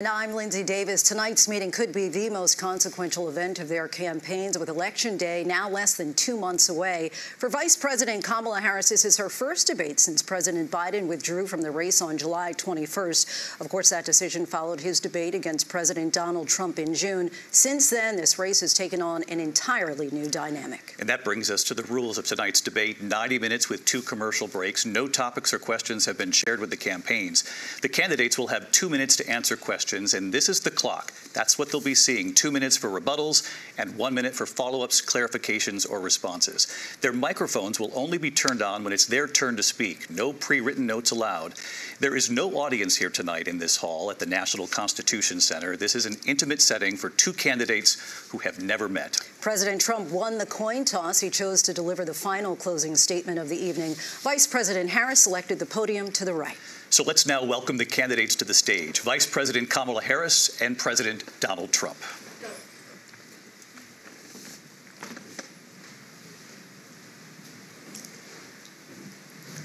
And I'm Lindsay Davis. Tonight's meeting could be the most consequential event of their campaigns, with Election Day now less than 2 months away. For Vice President Kamala Harris, this is her first debate since President Biden withdrew from the race on July 21st. Of course, that decision followed his debate against President Donald Trump in June. Since then, this race has taken on an entirely new dynamic. And that brings us to the rules of tonight's debate. 90 minutes with 2 commercial breaks. No topics or questions have been shared with the campaigns. The candidates will have 2 minutes to answer questions. And this is the clock. That's what they'll be seeing. 2 minutes for rebuttals and 1 minute for follow-ups, clarifications, or responses. Their microphones will only be turned on when it's their turn to speak. No pre-written notes allowed. There is no audience here tonight in this hall at the National Constitution Center. This is an intimate setting for 2 candidates who have never met. President Trump won the coin toss. He chose to deliver the final closing statement of the evening. Vice President Harris selected the podium to the right. So let's now welcome the candidates to the stage. Vice President Kamala Harris and President Donald Trump.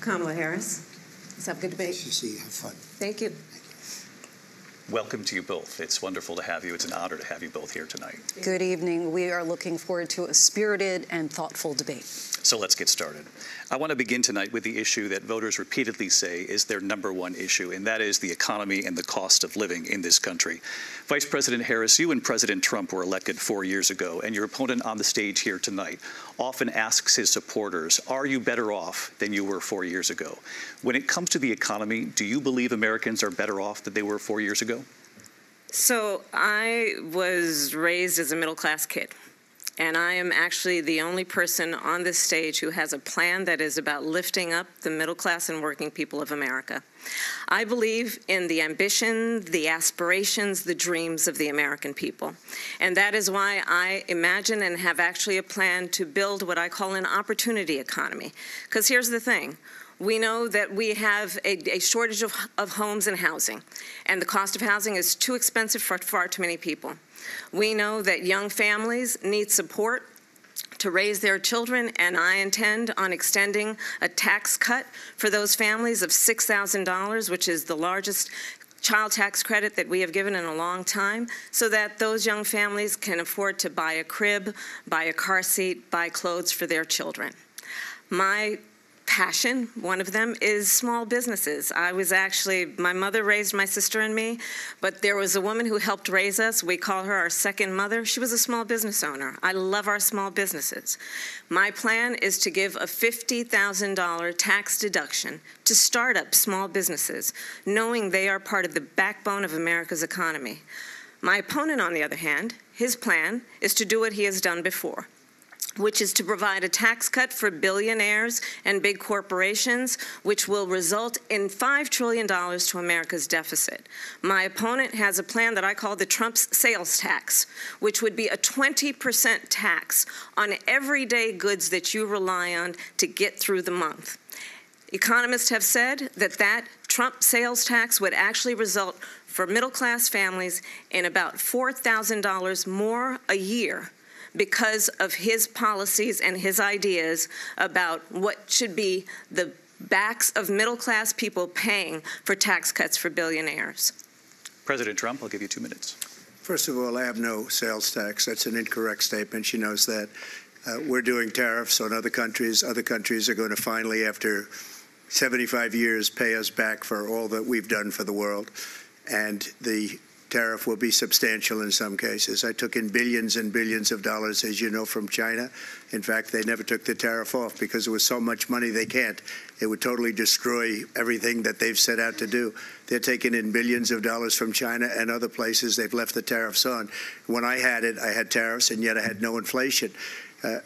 Kamala Harris. Let's have a good debate. Nice to see you. Have fun. Thank you. Welcome to you both. It's wonderful to have you. It's an honor to have you both here tonight. Good evening. We are looking forward to a spirited and thoughtful debate. So let's get started. I want to begin tonight with the issue that voters repeatedly say is their #1 issue, and that is the economy and the cost of living in this country. Vice President Harris, you and President Trump were elected 4 years ago, and your opponent on the stage here tonight often asks his supporters, are you better off than you were 4 years ago? When it comes to the economy, do you believe Americans are better off than they were 4 years ago? So I was raised as a middle-class kid. And I am actually the only person on this stage who has a plan that is about lifting up the middle class and working people of America. I believe in the ambition, the aspirations, the dreams of the American people. And that is why I imagine and have actually a plan to build what I call an opportunity economy. Because here's the thing. We know that we have a shortage of homes and housing, and the cost of housing is too expensive for far too many people. We know that young families need support to raise their children, and I intend on extending a tax cut for those families of $6,000, which is the largest child tax credit that we have given in a long time, so that those young families can afford to buy a crib, buy a car seat, buy clothes for their children. My passion, one of them, is small businesses. My mother raised my sister and me, but there was a woman who helped raise us. We call her our second mother. She was a small business owner. I love our small businesses. My plan is to give a $50,000 tax deduction to start up small businesses, knowing they are part of the backbone of America's economy. My opponent, on the other hand, his plan is to do what he has done before, which is to provide a tax cut for billionaires and big corporations, which will result in $5 trillion to America's deficit. My opponent has a plan that I call the Trump's sales tax, which would be a 20% tax on everyday goods that you rely on to get through the month. Economists have said that Trump sales tax would actually result for middle-class families in about $4,000 more a year, because of his policies and his ideas about what should be the backs of middle-class people paying for tax cuts for billionaires. President Trump, I'll give you 2 minutes. First of all, I have no sales tax. That's an incorrect statement. She knows that. We're doing tariffs on other countries. Other countries are going to finally, after 75 years, pay us back for all that we've done for the world. And the tariff will be substantial in some cases. I took in billions and billions of dollars, as you know, from China. In fact, they never took the tariff off because there was so much money they can't. It would totally destroy everything that they've set out to do. They're taking in billions of dollars from China and other places. They've left the tariffs on. When I had it, I had tariffs, and yet I had no inflation.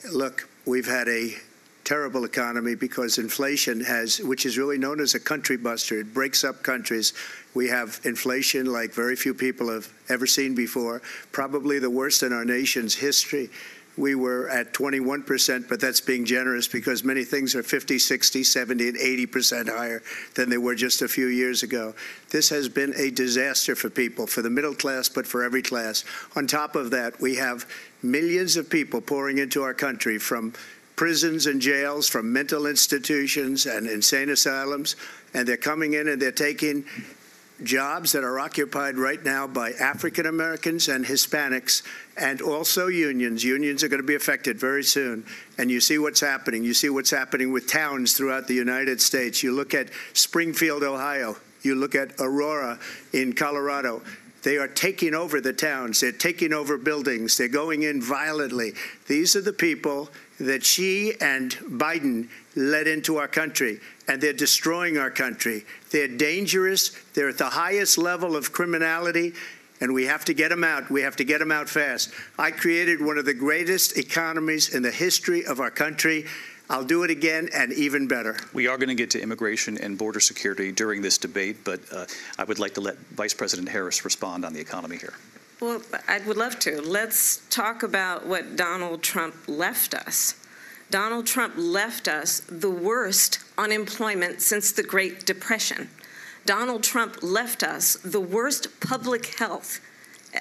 Look, we've had a terrible economy because inflation which is really known as a country buster. It breaks up countries. We have inflation like very few people have ever seen before, probably the worst in our nation's history. We were at 21%, but that's being generous because many things are 50, 60, 70, and 80% higher than they were just a few years ago. This has been a disaster for people, for the middle class, but for every class. On top of that, we have millions of people pouring into our country from prisons and jails, from mental institutions and insane asylums, and they're coming in and they're taking jobs that are occupied right now by African Americans and Hispanics, and also unions. Unions are going to be affected very soon. And you see what's happening. You see what's happening with towns throughout the United States. You look at Springfield, Ohio. You look at Aurora in Colorado. They are taking over the towns. They're taking over buildings. They're going in violently. These are the people that Xi and Biden led into our country, and they're destroying our country. They're dangerous. They're at the highest level of criminality, and we have to get them out. We have to get them out fast. I created one of the greatest economies in the history of our country. I'll do it again and even better. We are going to get to immigration and border security during this debate, but I would like to let Vice President Harris respond on the economy here. Well, I would love to. Let's talk about what Donald Trump left us. Donald Trump left us the worst unemployment since the Great Depression. Donald Trump left us the worst public health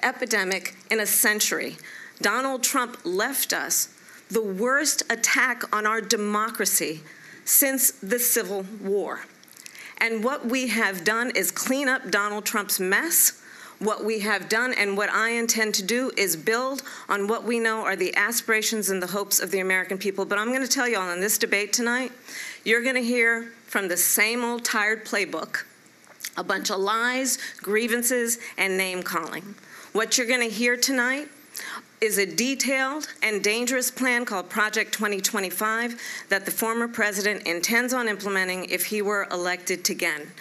epidemic in a century. Donald Trump left us the worst attack on our democracy since the Civil War. And what we have done is clean up Donald Trump's mess. What we have done and what I intend to do is build on what we know are the aspirations and the hopes of the American people. But I'm going to tell you all in this debate tonight, you're going to hear from the same old tired playbook, a bunch of lies, grievances, and name-calling. What you're going to hear tonight is a detailed and dangerous plan called Project 2025 that the former president intends on implementing if he were elected again.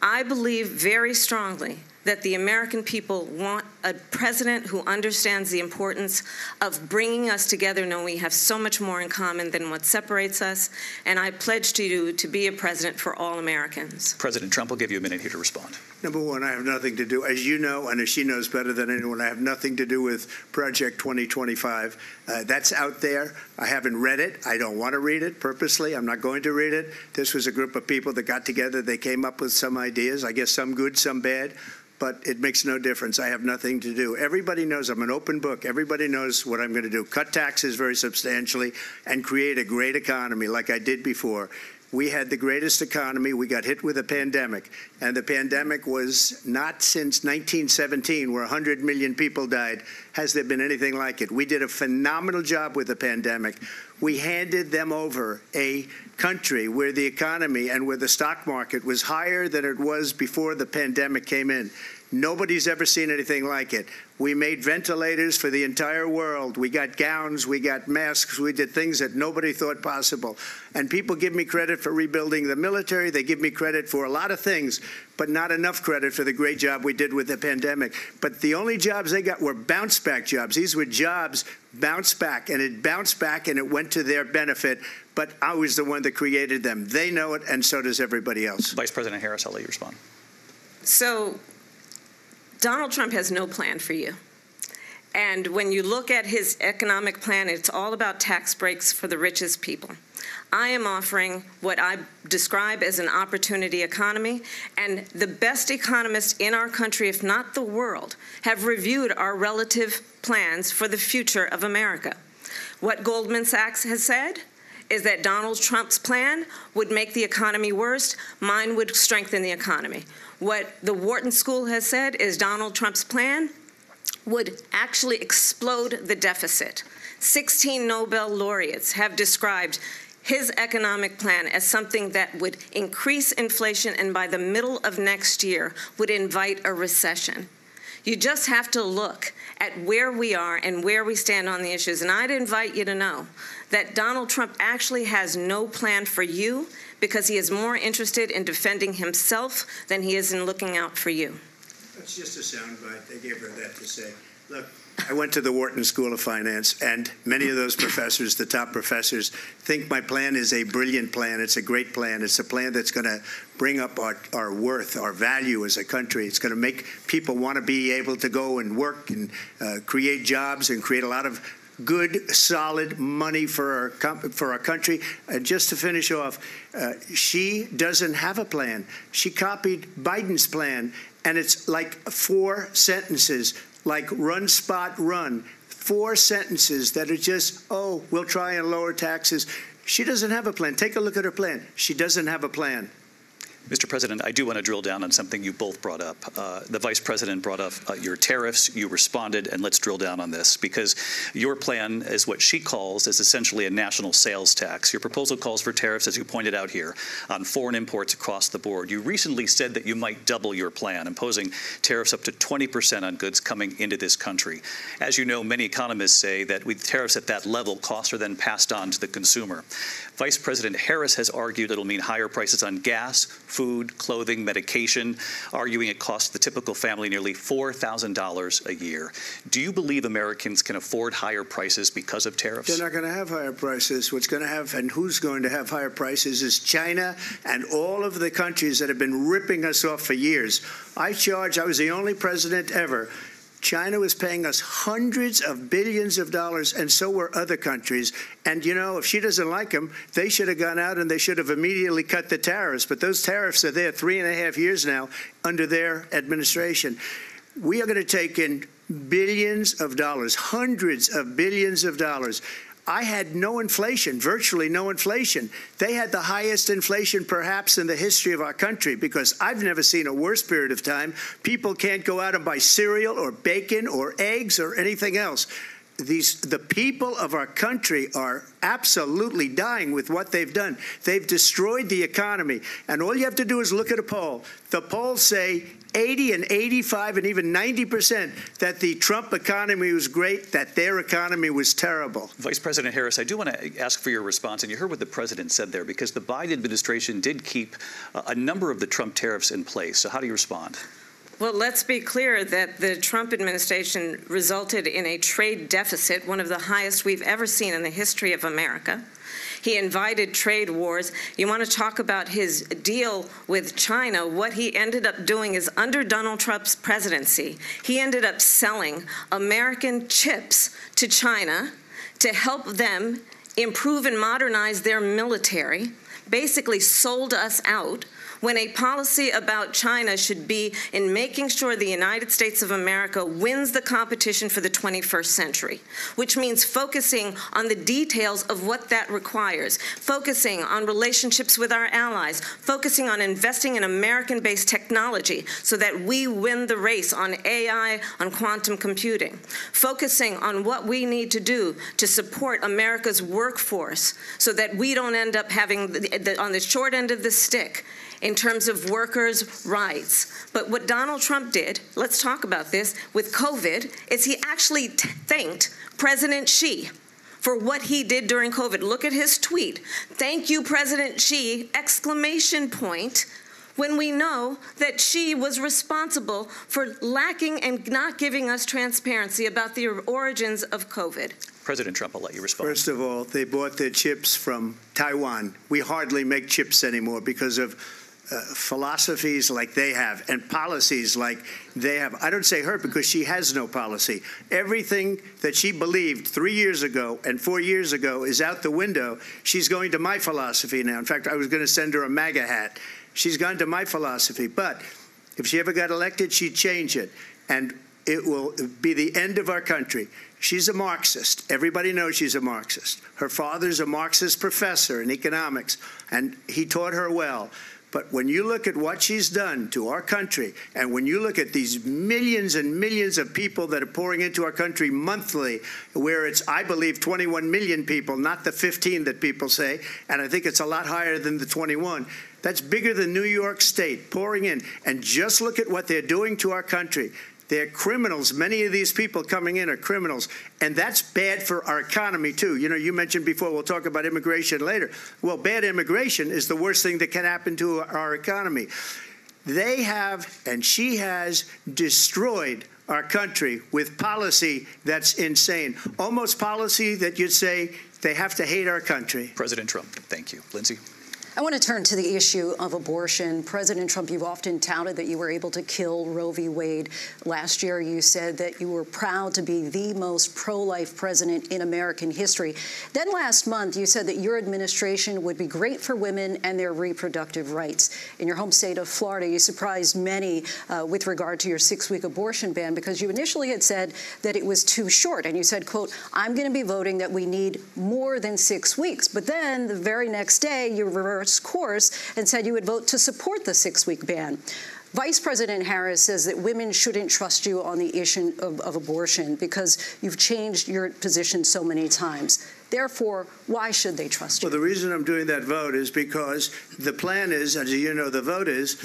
I believe very strongly that the American people want a president who understands the importance of bringing us together, knowing we have so much more in common than what separates us, and I pledge to you to be a president for all Americans. President Trump will give you a minute here to respond. Number one, I have nothing to do, as you know, and as she knows better than anyone, I have nothing to do with Project 2025. That's out there. I haven't read it. I don't want to read it purposely. I'm not going to read it. This was a group of people that got together. They came up with some ideas, I guess some good, some bad. But it makes no difference. I have nothing to do. Everybody knows I'm an open book. Everybody knows what I'm going to do. Cut taxes very substantially and create a great economy like I did before. We had the greatest economy. We got hit with a pandemic. And the pandemic was not since 1917, where 100 million people died, has there been anything like it. We did a phenomenal job with the pandemic. We handed them over a country where the economy and where the stock market was higher than it was before the pandemic came in. Nobody's ever seen anything like it. We made ventilators for the entire world. We got gowns, we got masks, we did things that nobody thought possible. And people give me credit for rebuilding the military. They give me credit for a lot of things, but not enough credit for the great job we did with the pandemic. But the only jobs they got were bounce-back jobs. These were jobs bounced back, and it bounced back, and it went to their benefit. But I was the one that created them. They know it, and so does everybody else. Vice President Harris, I'll let you respond. So Donald Trump has no plan for you. And when you look at his economic plan, it's all about tax breaks for the richest people. I am offering what I describe as an opportunity economy, and the best economists in our country, if not the world, have reviewed our relative plans for the future of America. What Goldman Sachs has said is that Donald Trump's plan would make the economy worse. Mine would strengthen the economy. What the Wharton School has said is Donald Trump's plan would actually explode the deficit. 16 Nobel laureates have described his economic plan as something that would increase inflation and by the middle of next year would invite a recession. You just have to look at where we are and where we stand on the issues. And I'd invite you to know that Donald Trump actually has no plan for you because he is more interested in defending himself than he is in looking out for you. That's just a soundbite. They gave her that to say. Look, I went to the Wharton School of Finance, and many of those professors, the top professors, think my plan is a brilliant plan. It's a great plan. It's a plan that's going to bring up our worth, our value as a country. It's going to make people want to be able to go and work and create jobs and create a lot of good, solid money for our country. And just to finish off, she doesn't have a plan. She copied Biden's plan, and it's like 4 sentences. Like run, spot, run. 4 sentences that are just, oh, we'll try and lower taxes. She doesn't have a plan. Take a look at her plan. She doesn't have a plan. Mr. President, I do want to drill down on something you both brought up. The Vice President brought up your tariffs. You responded, and let's drill down on this, because your plan is what she calls is essentially a national sales tax. Your proposal calls for tariffs, as you pointed out here, on foreign imports across the board. You recently said that you might double your plan, imposing tariffs up to 20% on goods coming into this country. As you know, many economists say that with tariffs at that level, costs are then passed on to the consumer. Vice President Harris has argued it'll mean higher prices on gas, food, clothing, medication, arguing it costs the typical family nearly $4,000 a year. Do you believe Americans can afford higher prices because of tariffs? They're not going to have higher prices. What's going to have, and who's going to have higher prices, is China and all of the countries that have been ripping us off for years. I was the only president ever. China was paying us hundreds of billions of dollars, and so were other countries. And, you know, if she doesn't like them, they should have gone out and they should have immediately cut the tariffs. But those tariffs are there 3.5 years now under their administration. We are going to take in billions of dollars, hundreds of billions of dollars. I had no inflation, virtually no inflation. They had the highest inflation perhaps in the history of our country, because I've never seen a worse period of time. People can't go out and buy cereal or bacon or eggs or anything else. The people of our country are absolutely dying with what they've done. They've destroyed the economy. And all you have to do is look at a poll. The polls say 80 and 85 and even 90% that the Trump economy was great, that their economy was terrible. Vice President Harris, I do want to ask for your response, and you heard what the president said there, because the Biden administration did keep a number of the Trump tariffs in place. So how do you respond? Well, let's be clear that the Trump administration resulted in a trade deficit, one of the highest we've ever seen in the history of America. He invited trade wars. You want to talk about his deal with China? What he ended up doing is, under Donald Trump's presidency, he ended up selling American chips to China to help them improve and modernize their military, basically sold us out, when a policy about China should be in making sure the United States of America wins the competition for the 21st century, which means focusing on the details of what that requires, focusing on relationships with our allies, focusing on investing in American-based technology so that we win the race on AI, on quantum computing, focusing on what we need to do to support America's workforce so that we don't end up having, on the short end of the stick, in terms of workers' rights. But what Donald Trump did, let's talk about this, with COVID, is he actually thanked President Xi for what he did during COVID. Look at his tweet. "Thank you, President Xi," exclamation point, when we know that Xi was responsible for lacking and not giving us transparency about the origins of COVID. President Trump, I'll let you respond. First of all, they bought their chips from Taiwan. We hardly make chips anymore because of philosophies like they have and policies like they have. I don't say her because she has no policy. Everything that she believed 3 years ago and 4 years ago is out the window. She's going to my philosophy now. In fact, I was going to send her a MAGA hat. She's gone to my philosophy. But if she ever got elected, she'd change it. And it will be the end of our country. She's a Marxist. Everybody knows she's a Marxist. Her father's a Marxist professor in economics, and he taught her well. But when you look at what she's done to our country, and when you look at these millions and millions of people that are pouring into our country monthly, where it's, I believe, 21 million people, not the 15 that people say, and I think it's a lot higher than the 21. That's bigger than New York State pouring in. And just look at what they're doing to our country. They're criminals. Many of these people coming in are criminals. And that's bad for our economy, too. You know, you mentioned before, we'll talk about immigration later. Well, bad immigration is the worst thing that can happen to our economy. They have, and she has, destroyed our country with policy that's insane. Almost policy that you'd say they have to hate our country. President Trump, thank you. Lindsay? I want to turn to the issue of abortion. President Trump, you've often touted that you were able to kill Roe v. Wade. Last year, you said that you were proud to be the most pro-life president in American history. Then last month, you said that your administration would be great for women and their reproductive rights. In your home state of Florida, you surprised many with regard to your 6-week abortion ban, because you initially had said that it was too short. And you said, quote, "I'm going to be voting that we need more than 6 weeks." But then the very next day, you reversed reversed course and said you would vote to support the 6-week ban. Vice President Harris says that women shouldn't trust you on the issue of abortion because you've changed your position so many times. Therefore, why should they trust you? Well, the reason I'm doing that vote is because the plan is, as you know, the vote is,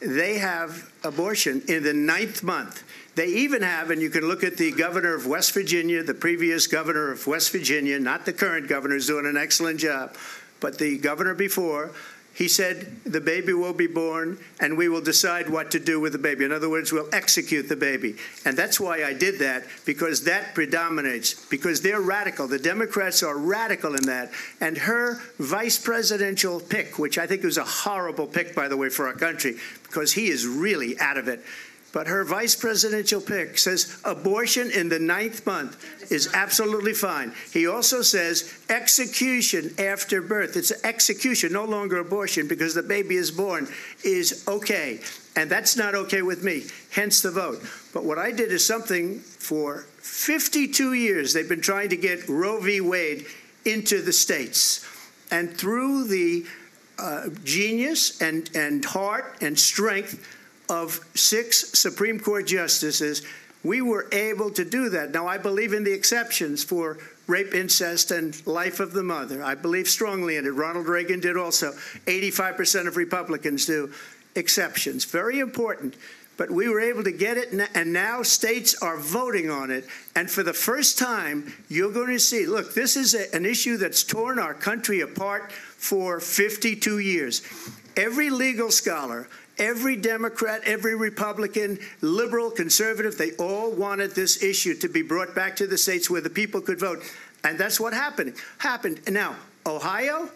they have abortion in the 9th month. They even have, and you can look at the governor of West Virginia, the previous governor of West Virginia, not the current governor, who's doing an excellent job, but the governor before, he said the baby will be born and we will decide what to do with the baby. In other words, we'll execute the baby. And that's why I did that, because that predominates, because they're radical. The Democrats are radical in that. And her vice presidential pick, which I think was a horrible pick, by the way, for our country, because he is really out of it. But her vice presidential pick says abortion in the 9th month is absolutely fine. He also says execution after birth. It's execution, no longer abortion, because the baby is born, is okay. And that's not okay with me, hence the vote. But what I did is something for 52 years. They've been trying to get Roe v. Wade into the states. And through the genius and heart and strength of 6 Supreme Court justices, we were able to do that. Now, I believe in the exceptions for rape, incest, and life of the mother. I believe strongly in it. Ronald Reagan did also. 85% of Republicans do. Exceptions. Very important. But we were able to get it, and now states are voting on it. And for the first time, you're going to see, look, this is an issue that's torn our country apart for 52 years. Every legal scholar, every Democrat, every Republican, liberal, conservative, they all wanted this issue to be brought back to the states where the people could vote. And that's what happened. Now, Ohio,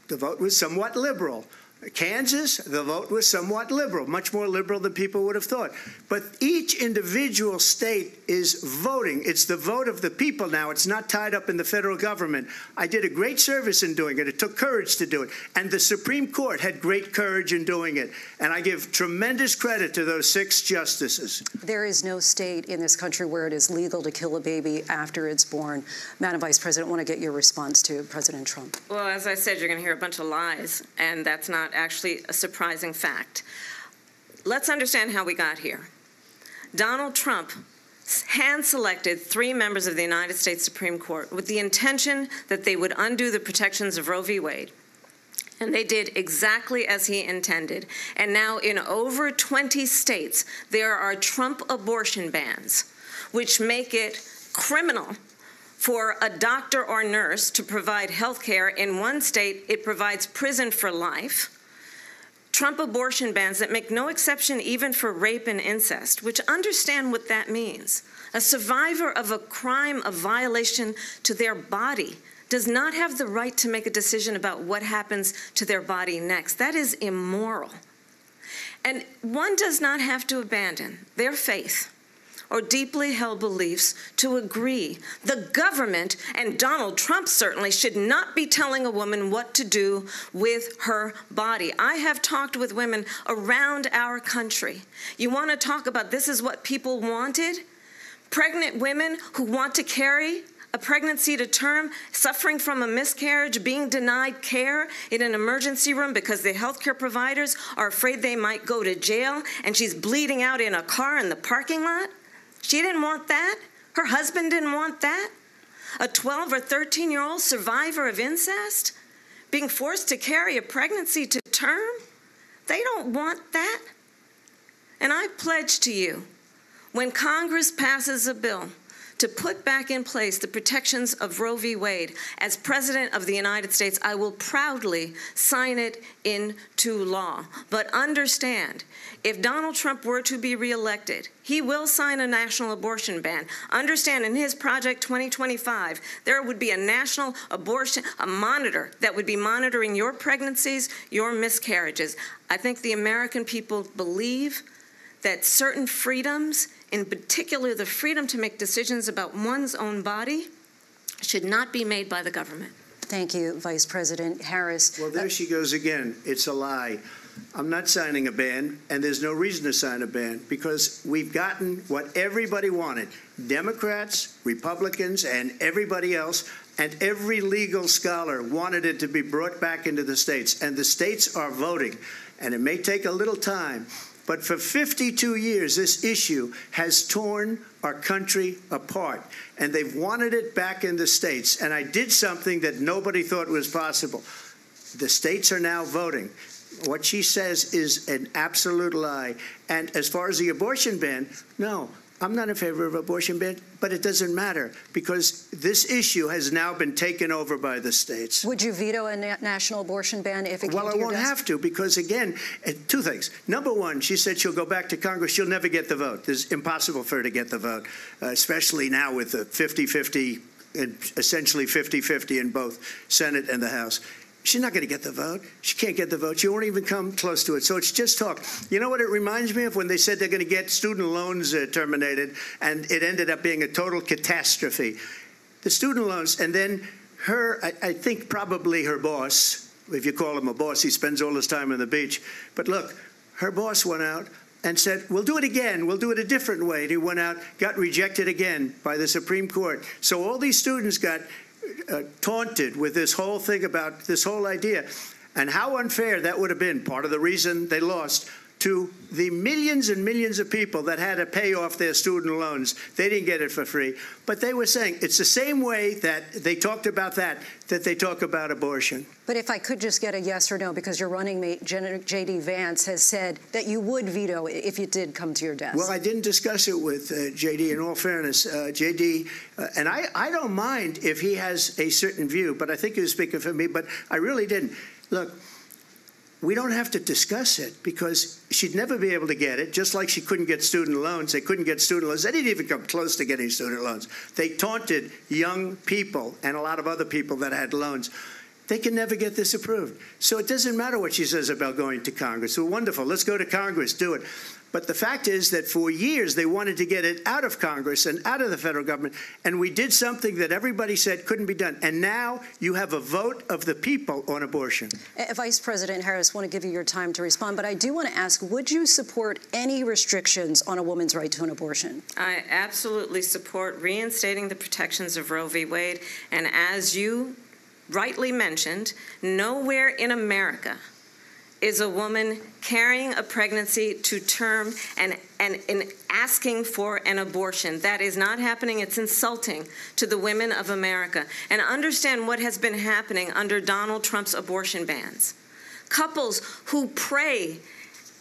the vote was somewhat liberal. Kansas, the vote was somewhat liberal, much more liberal than people would have thought. But each individual state is voting. It's the vote of the people now. It's not tied up in the federal government. I did a great service in doing it. It took courage to do it. And the Supreme Court had great courage in doing it. And I give tremendous credit to those 6 justices. There is no state in this country where it is legal to kill a baby after it's born. Madam Vice President, I want to get your response to President Trump. Well, as I said, you're going to hear a bunch of lies, and that's not actually a surprising fact. Let's understand how we got here. Donald Trump hand-selected 3 members of the United States Supreme Court with the intention that they would undo the protections of Roe v. Wade. And they did exactly as he intended. And now in over 20 states, there are Trump abortion bans, which make it criminal for a doctor or nurse to provide health care. In one state, it provides prison for life. Trump abortion bans that make no exception even for rape and incest, which understand what that means. A survivor of a crime of violation to their body does not have the right to make a decision about what happens to their body next. That is immoral. And one does not have to abandon their faith or deeply held beliefs to agree. The government, and Donald Trump certainly, should not be telling a woman what to do with her body. I have talked with women around our country. You want to talk about this is what people wanted? Pregnant women who want to carry a pregnancy to term, suffering from a miscarriage, being denied care in an emergency room because the healthcare providers are afraid they might go to jail, and she's bleeding out in a car in the parking lot. She didn't want that. Her husband didn't want that. A 12 or 13-year-old survivor of incest being forced to carry a pregnancy to term. They don't want that. And I pledge to you, when Congress passes a bill to put back in place the protections of Roe v. Wade, as President of the United States, I will proudly sign it into law. But understand, if Donald Trump were to be reelected, he will sign a national abortion ban. Understand, in his Project 2025, there would be a national abortion, a monitor that would be monitoring your pregnancies, your miscarriages. I think the American people believe that certain freedoms, in particular the freedom to make decisions about one's own body, should not be made by the government. Thank you, Vice President Harris. Well, there she goes again. It's a lie. I'm not signing a ban, and there's no reason to sign a ban because we've gotten what everybody wanted. Democrats, Republicans, and everybody else, and every legal scholar wanted it to be brought back into the states, and the states are voting. And it may take a little time, but for 52 years, this issue has torn our country apart, and they've wanted it back in the states. And I did something that nobody thought was possible. The states are now voting. What she says is an absolute lie. And as far as the abortion ban, no, I'm not in favor of abortion ban, but it doesn't matter because this issue has now been taken over by the states. Would you veto a national abortion ban if it came to your desk? Well, I won't have to because, again, two things. Number one, she said she'll go back to Congress. She'll never get the vote. It's impossible for her to get the vote, especially now with the 50-50, essentially 50-50 in both Senate and the House. She's not going to get the vote. She can't get the vote. She won't even come close to it. So it's just talk. You know what it reminds me of? When they said they're going to get student loans terminated, and it ended up being a total catastrophe. The student loans, and then her, I think probably her boss, if you call him a boss, he spends all his time on the beach. But look, her boss went out and said, we'll do it again. We'll do it a different way. And he went out, got rejected again by the Supreme Court. So all these students got taunted with this whole thing about this whole idea, and how unfair that would have been. Part of the reason they lost to the millions and millions of people that had to pay off their student loans. They didn't get it for free. But they were saying it's the same way that they talked about that they talk about abortion. But if I could just get a yes or no, because your running mate, J.D. Vance, has said that you would veto it if it did come to your desk. Well, I didn't discuss it with J.D. In all fairness, J.D., and I don't mind if he has a certain view, but I think he was speaking for me, but I really didn't. Look, we don't have to discuss it because she'd never be able to get it, just like she couldn't get student loans. They couldn't get student loans. They didn't even come close to getting student loans. They taunted young people and a lot of other people that had loans. They can never get this approved. So it doesn't matter what she says about going to Congress. Well, wonderful. Let's go to Congress. Do it. But the fact is that for years they wanted to get it out of Congress and out of the federal government, and we did something that everybody said couldn't be done. And now you have a vote of the people on abortion. Vice President Harris, I want to give you your time to respond, but I do want to ask, would you support any restrictions on a woman's right to an abortion? I absolutely support reinstating the protections of Roe v. Wade, and as you rightly mentioned, nowhere in America is a woman carrying a pregnancy to term and asking for an abortion. That is not happening. It's insulting to the women of America. And understand what has been happening under Donald Trump's abortion bans. Couples who pray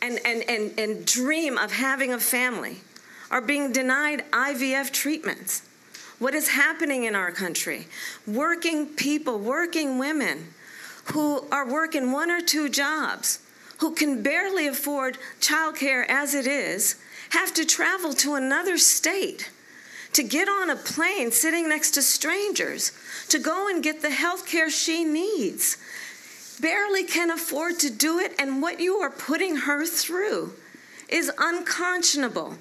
and dream of having a family are being denied IVF treatments. What is happening in our country? Working people, working women, who are working 1 or 2 jobs, who can barely afford childcare as it is, have to travel to another state to get on a plane sitting next to strangers to go and get the health care she needs. Barely can afford to do it, and what you are putting her through is unconscionable.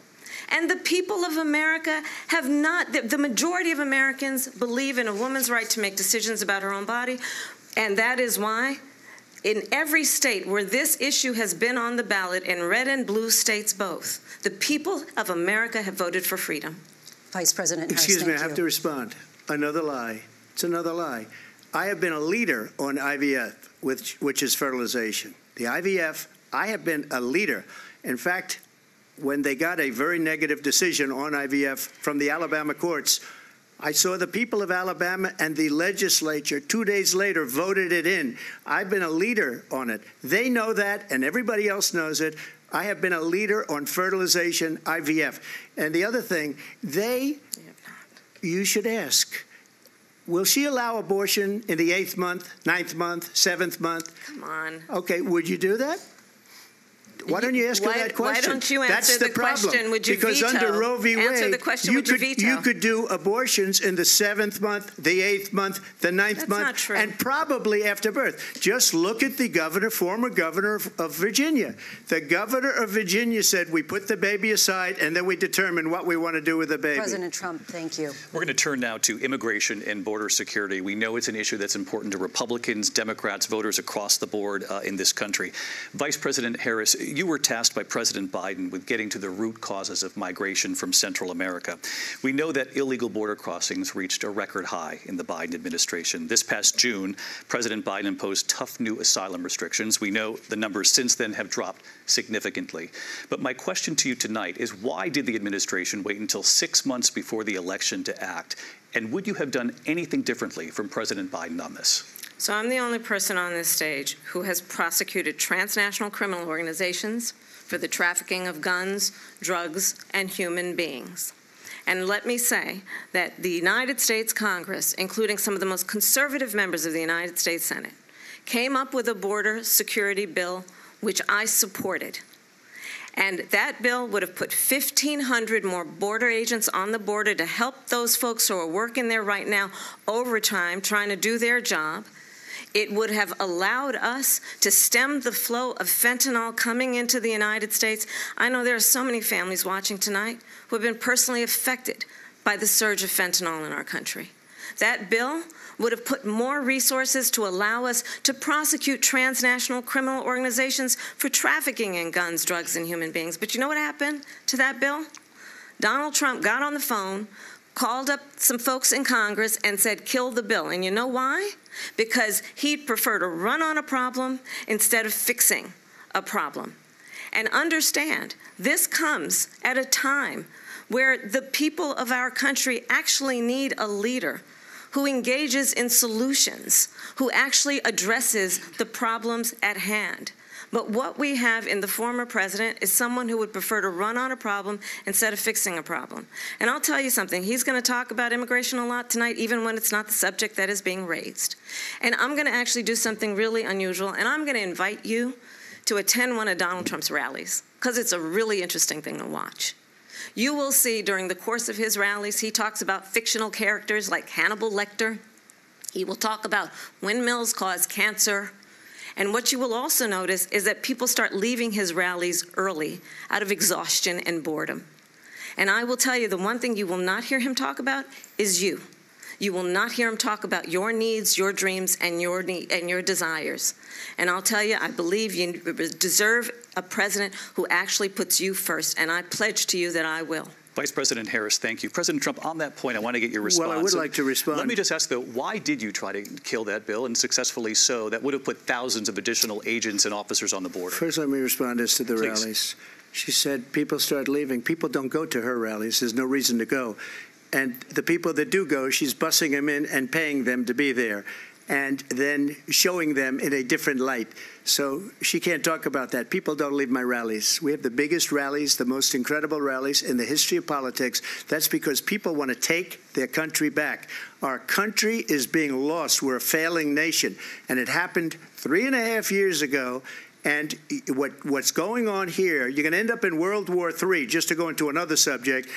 And the people of America have not, the majority of Americans believe in a woman's right to make decisions about her own body. And that is why in every state where this issue has been on the ballot, in red and blue states both, the people of America have voted for freedom. Vice President Harris, excuse me, I have to respond. Another lie. It's another lie. I have been a leader on IVF, which is fertilization. The IVF, I have been a leader. In fact, when they got a very negative decision on IVF from the Alabama courts, I saw the people of Alabama and the legislature 2 days later voted it in. I've been a leader on it. They know that, and everybody else knows it. I have been a leader on fertilization, IVF. And the other thing, you should ask, will she allow abortion in the 8th month, 9th month, 7th month? Come on. Okay, would you do that? Why don't you ask her that question? Why don't you answer That's the problem. question? Would you because veto? Under Roe v. Wade, Answer the question. Would you veto? You could do abortions in the 7th month, the 8th month, the 9th month, not true. and probably after birth. Just look at the former governor of Virginia. The governor of Virginia said we put the baby aside and then we determine what we want to do with the baby. President Trump, thank you. We're going to turn now to immigration and border security. We know it's an issue that's important to Republicans, Democrats, voters across the board in this country. Vice President Harris, you were tasked by President Biden with getting to the root causes of migration from Central America. We know that illegal border crossings reached a record high in the Biden administration. This past June, President Biden imposed tough new asylum restrictions. We know the numbers since then have dropped significantly. But my question to you tonight is, why did the administration wait until 6 months before the election to act? And would you have done anything differently from President Biden on this? So I'm the only person on this stage who has prosecuted transnational criminal organizations for the trafficking of guns, drugs, and human beings. And let me say that the United States Congress, including some of the most conservative members of the United States Senate, came up with a border security bill which I supported. And that bill would have put 1,500 more border agents on the border to help those folks who are working there right now overtime trying to do their job. It would have allowed us to stem the flow of fentanyl coming into the United States. I know there are so many families watching tonight who have been personally affected by the surge of fentanyl in our country. That bill would have put more resources to allow us to prosecute transnational criminal organizations for trafficking in guns, drugs, and human beings. But you know what happened to that bill? Donald Trump got on the phone, called up some folks in Congress and said, kill the bill. And you know why? Because he'd prefer to run on a problem instead of fixing a problem. And understand, this comes at a time where the people of our country actually need a leader who engages in solutions, who actually addresses the problems at hand. But what we have in the former president is someone who would prefer to run on a problem instead of fixing a problem. And I'll tell you something, he's going to talk about immigration a lot tonight, even when it's not the subject that is being raised. And I'm going to actually do something really unusual, and I'm going to invite you to attend one of Donald Trump's rallies, because it's a really interesting thing to watch. You will see during the course of his rallies, he talks about fictional characters like Hannibal Lecter. He will talk about windmills cause cancer. And what you will also notice is that people start leaving his rallies early out of exhaustion and boredom. And I will tell you, the one thing you will not hear him talk about is you. You will not hear him talk about your needs, your dreams, and your desires. And I'll tell you, I believe you deserve a president who actually puts you first, and I pledge to you that I will. Vice President Harris, thank you. President Trump, on that point, I want to get your response. Well, I would like to respond. Let me just ask, though, why did you try to kill that bill, and successfully so, that would have put thousands of additional agents and officers on the border? First, let me respond as to the Please. rallies. She said people start leaving. People don't go to her rallies. There's no reason to go. And the people that do go, she's bussing them in and paying them to be there, and then showing them in a different light. So she can't talk about that. People don't leave my rallies. We have the biggest rallies, the most incredible rallies in the history of politics. That's because people want to take their country back. Our country is being lost. We're a failing nation. And it happened 3.5 years ago. And what's going on here, you're going to end up in World War III, just to go into another subject.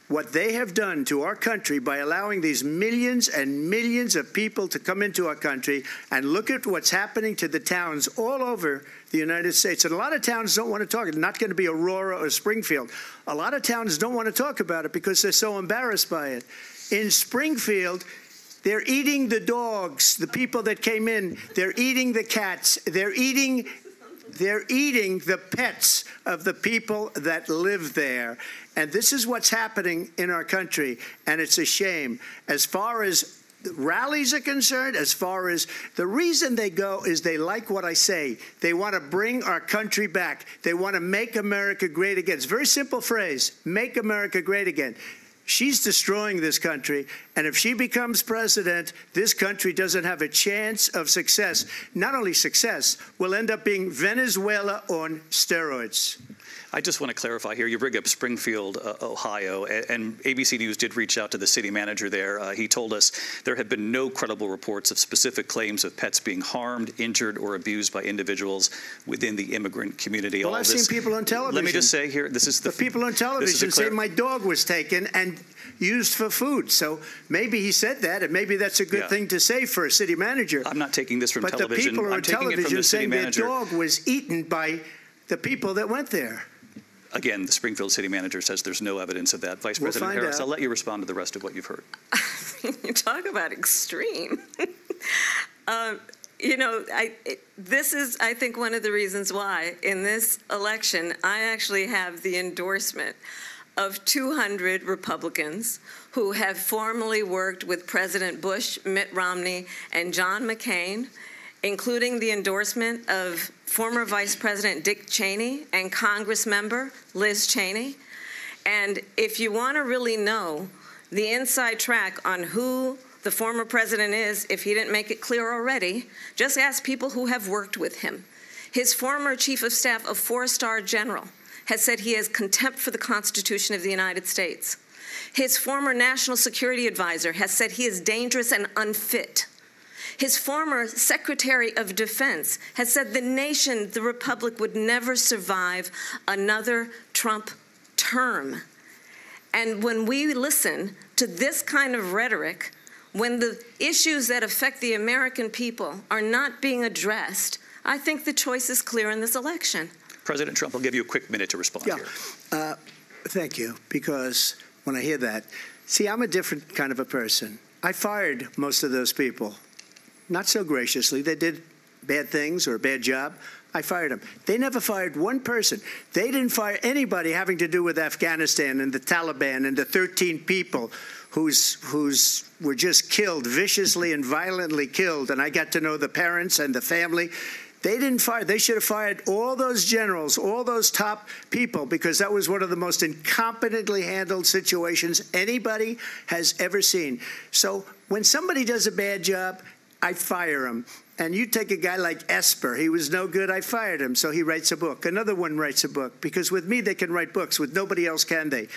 What they have done to our country by allowing these millions and millions of people to come into our country, and look at what's happening to the towns all over the United States. And a lot of towns don't want to talk. It's not going to be Aurora or Springfield. A lot of towns don't want to talk about it because they're so embarrassed by it. In Springfield, they're eating the dogs, the people that came in. They're eating the cats. They're eating the pets of the people that live there. And this is what's happening in our country, and it's a shame. As far as rallies are concerned, as far as the reason they go is they like what I say. They want to bring our country back. They want to make America great again. It's a very simple phrase, make America great again. She's destroying this country, and if she becomes president, this country doesn't have a chance of success. Not only success, we'll end up being Venezuela on steroids. I just want to clarify here. You bring up Springfield, Ohio, and ABC News did reach out to the city manager there. He told us there have been no credible reports of specific claims of pets being harmed, injured, or abused by individuals within the immigrant community. Well, I've seen people on television. Let me just say here, this is the people on television say my dog was taken and used for food. So maybe he said that, and maybe that's a good thing to say for a city manager. I'm not taking this from television. But the people on television saying their dog was eaten by the people that went there. Again, the Springfield city manager says there's no evidence of that. Vice President Harris, I'll let you respond to the rest of what you've heard. You talk about extreme. You know, this is, I think, one of the reasons why in this election I actually have the endorsement of 200 Republicans who have formerly worked with President Bush, Mitt Romney, and John McCain, including the endorsement of former Vice President Dick Cheney and Congress member Liz Cheney. And if you want to really know the inside track on who the former president is, if he didn't make it clear already, just ask people who have worked with him. His former chief of staff, a 4-star general, has said he has contempt for the Constitution of the United States. His former national security advisor has said he is dangerous and unfit. His former Secretary of Defense has said the nation, the Republic, would never survive another Trump term. And when we listen to this kind of rhetoric, when the issues that affect the American people are not being addressed, I think the choice is clear in this election. President Trump, I'll give you a quick minute to respond here. Thank you, because when I hear that, see, I'm a different kind of a person. I fired most of those people. Not so graciously. They did bad things or a bad job. I fired them. They never fired one person. They didn't fire anybody having to do with Afghanistan and the Taliban and the 13 people who's were just killed, viciously and violently killed. And I got to know the parents and the family. They didn't fire. They should have fired all those generals, all those top people, because that was one of the most incompetently handled situations anybody has ever seen. So when somebody does a bad job, I fire him. And you take a guy like Esper. He was no good. I fired him. So he writes a book. Another one writes a book. Because with me, they can write books. With nobody else can they.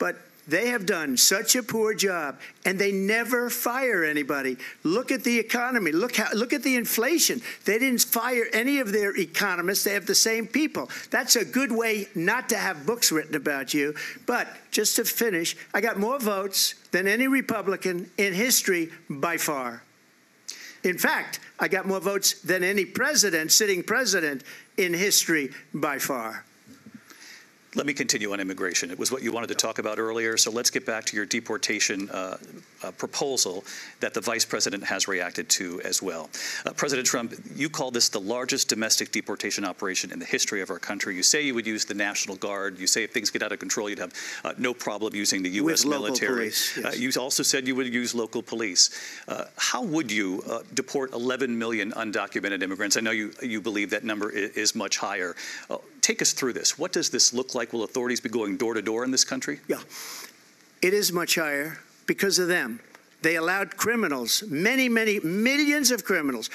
But they have done such a poor job, and they never fire anybody. Look at the economy. Look at the inflation. They didn't fire any of their economists. They have the same people. That's a good way not to have books written about you. But just to finish, I got more votes than any Republican in history by far. In fact, I got more votes than any president, sitting president, in history by far. Let me continue on immigration. It was what you wanted to talk about earlier, so let's get back to your deportation proposal that the vice president has reacted to as well. President Trump, you call this the largest domestic deportation operation in the history of our country. You say you would use the National Guard. You say if things get out of control, you'd have no problem using the U.S. military. Police, yes. You also said you would use local police. How would you deport 11 million undocumented immigrants? I know you believe that number is much higher. Take us through this. What does this look like? Will authorities be going door to door in this country? Yeah, it is much higher because of them. They allowed criminals, many, many millions of criminals.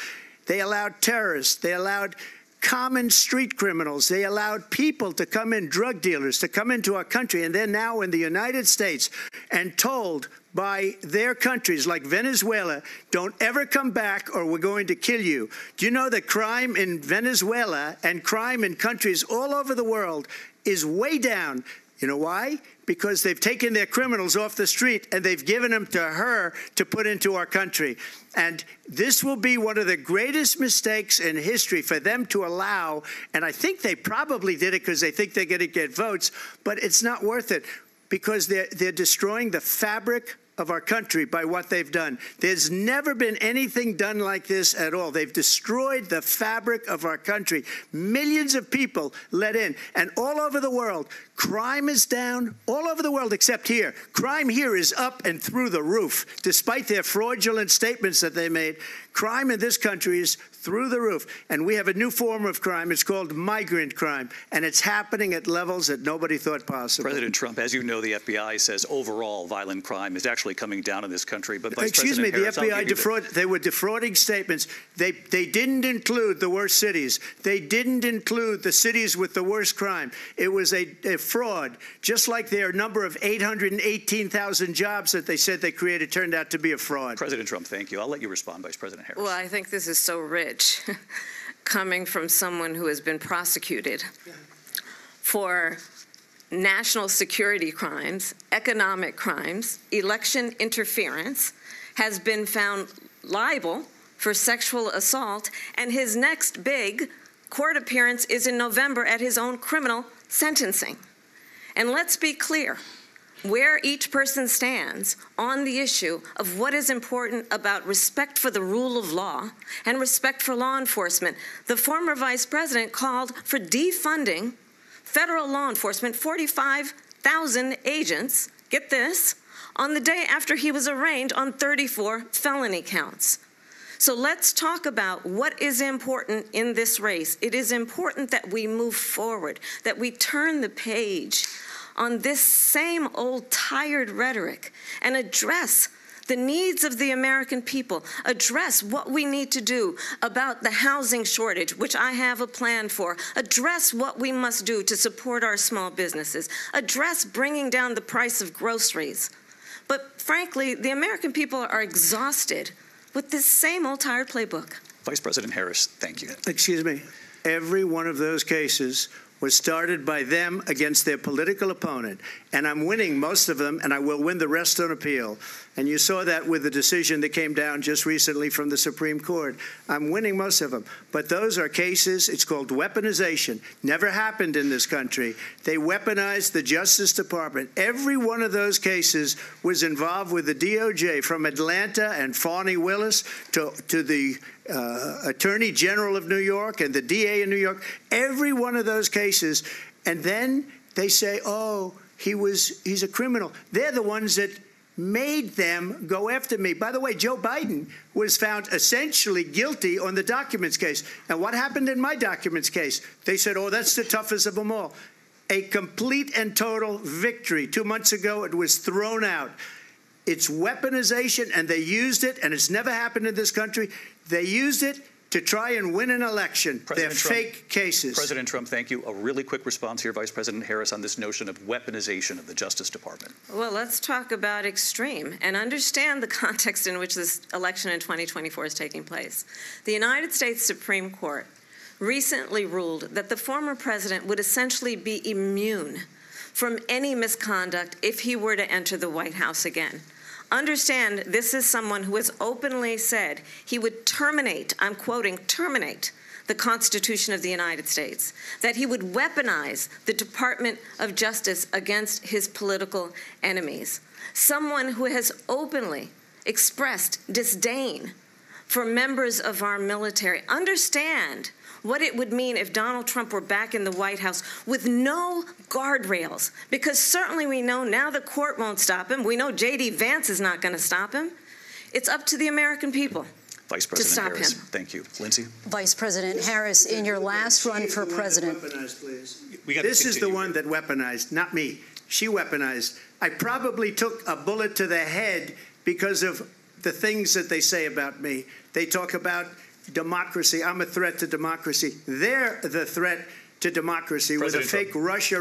They allowed terrorists. They allowed common street criminals. They allowed people to come in, drug dealers, to come into our country. And they're now in the United States and told by their countries like Venezuela, don't ever come back or we're going to kill you. Do you know that crime in Venezuela and crime in countries all over the world is way down? You know why? Because they've taken their criminals off the street and they've given them to her to put into our country. And this will be one of the greatest mistakes in history for them to allow. And I think they probably did it because they think they're going to get votes, but it's not worth it because they're destroying the fabric of our country by what they've done. There's never been anything done like this at all. They've destroyed the fabric of our country. Millions of people let in, and all over the world, Crime is down all over the world except here. Crime here is up and through the roof. Despite their fraudulent statements that they made, crime in this country is through the roof. And we have a new form of crime. It's called migrant crime. And it's happening at levels that nobody thought possible. President Trump, as you know, the FBI says overall violent crime is actually coming down in this country. But Vice Excuse me, President the Harris, FBI they were defrauding statements. They didn't include the worst cities. They didn't include the cities with the worst crime. It was a fraud. Just like their number of 818,000 jobs that they said they created turned out to be a fraud. President Trump, thank you. I'll let you respond, Vice President Harris. Well, I think this is so rich coming from someone who has been prosecuted for national security crimes, economic crimes, election interference, has been found liable for sexual assault, and his next big court appearance is in November at his own criminal sentencing. And let's be clear where each person stands on the issue of what is important about respect for the rule of law and respect for law enforcement. The former vice president called for defunding federal law enforcement, 45,000 agents, get this, on the day after he was arraigned on 34 felony counts. So let's talk about what is important in this race. It is important that we move forward, that we turn the page on this same old tired rhetoric and address the needs of the American people, address what we need to do about the housing shortage, which I have a plan for, address what we must do to support our small businesses, address bringing down the price of groceries. But frankly, the American people are exhausted with this same old tired playbook. Vice President Harris, thank you. Excuse me. Every one of those cases was started by them against their political opponent. And I'm winning most of them, and I will win the rest on appeal. And you saw that with the decision that came down just recently from the Supreme Court. I'm winning most of them. But those are cases, it's called weaponization. Never happened in this country. They weaponized the Justice Department. Every one of those cases was involved with the DOJ, from Atlanta and Fani Willis to the Attorney General of New York and the DA in New York. Every one of those cases. And then they say, oh, he's a criminal. They're the ones that made them go after me. By the way, Joe Biden was found essentially guilty on the documents case. And what happened in my documents case? They said, oh, that's the toughest of them all. A complete and total victory. 2 months ago, it was thrown out. It's weaponization, and they used it, and it's never happened in this country. They used it to try and win an election. They're fake cases. President Trump, thank you. A really quick response here, Vice President Harris, on this notion of weaponization of the Justice Department. Well, let's talk about extreme and understand the context in which this election in 2024 is taking place. The United States Supreme Court recently ruled that the former president would essentially be immune from any misconduct if he were to enter the White House again. Understand, this is someone who has openly said he would terminate, I'm quoting, terminate the Constitution of the United States, that he would weaponize the Department of Justice against his political enemies. Someone who has openly expressed disdain for members of our military. Understand what it would mean if Donald Trump were back in the White House with no guardrails, because certainly we know now the court won't stop him. We know J.D. Vance is not going to stop him. It's up to the American people Vice President Harris, him. Thank you. Lindsay? Vice President Harris, in your last run for president. This is the one that weaponized, not me. She weaponized. I probably took a bullet to the head because of the things that they say about me. They talk about democracy. I'm a threat to democracy. They're the threat to democracy with a fake Russia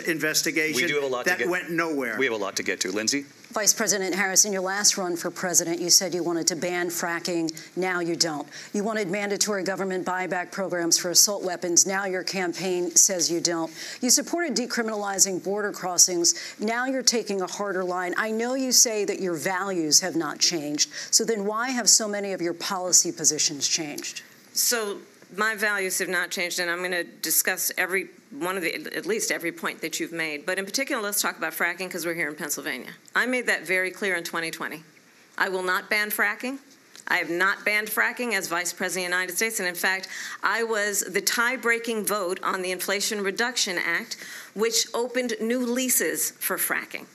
investigation that went nowhere. We have a lot to get to. Lindsay? Vice President Harris, in your last run for president, you said you wanted to ban fracking. Now you don't. You wanted mandatory government buyback programs for assault weapons. Now your campaign says you don't. You supported decriminalizing border crossings. Now you're taking a harder line. I know you say that your values have not changed. So then why have so many of your policy positions changed? So my values have not changed, and I'm going to discuss every one of at least every point that you've made. But in particular, let's talk about fracking, because we're here in Pennsylvania. I made that very clear in 2020. I will not ban fracking. I have not banned fracking as Vice President of the United States, and in fact, I was the tie-breaking vote on the Inflation Reduction Act, which opened new leases for fracking.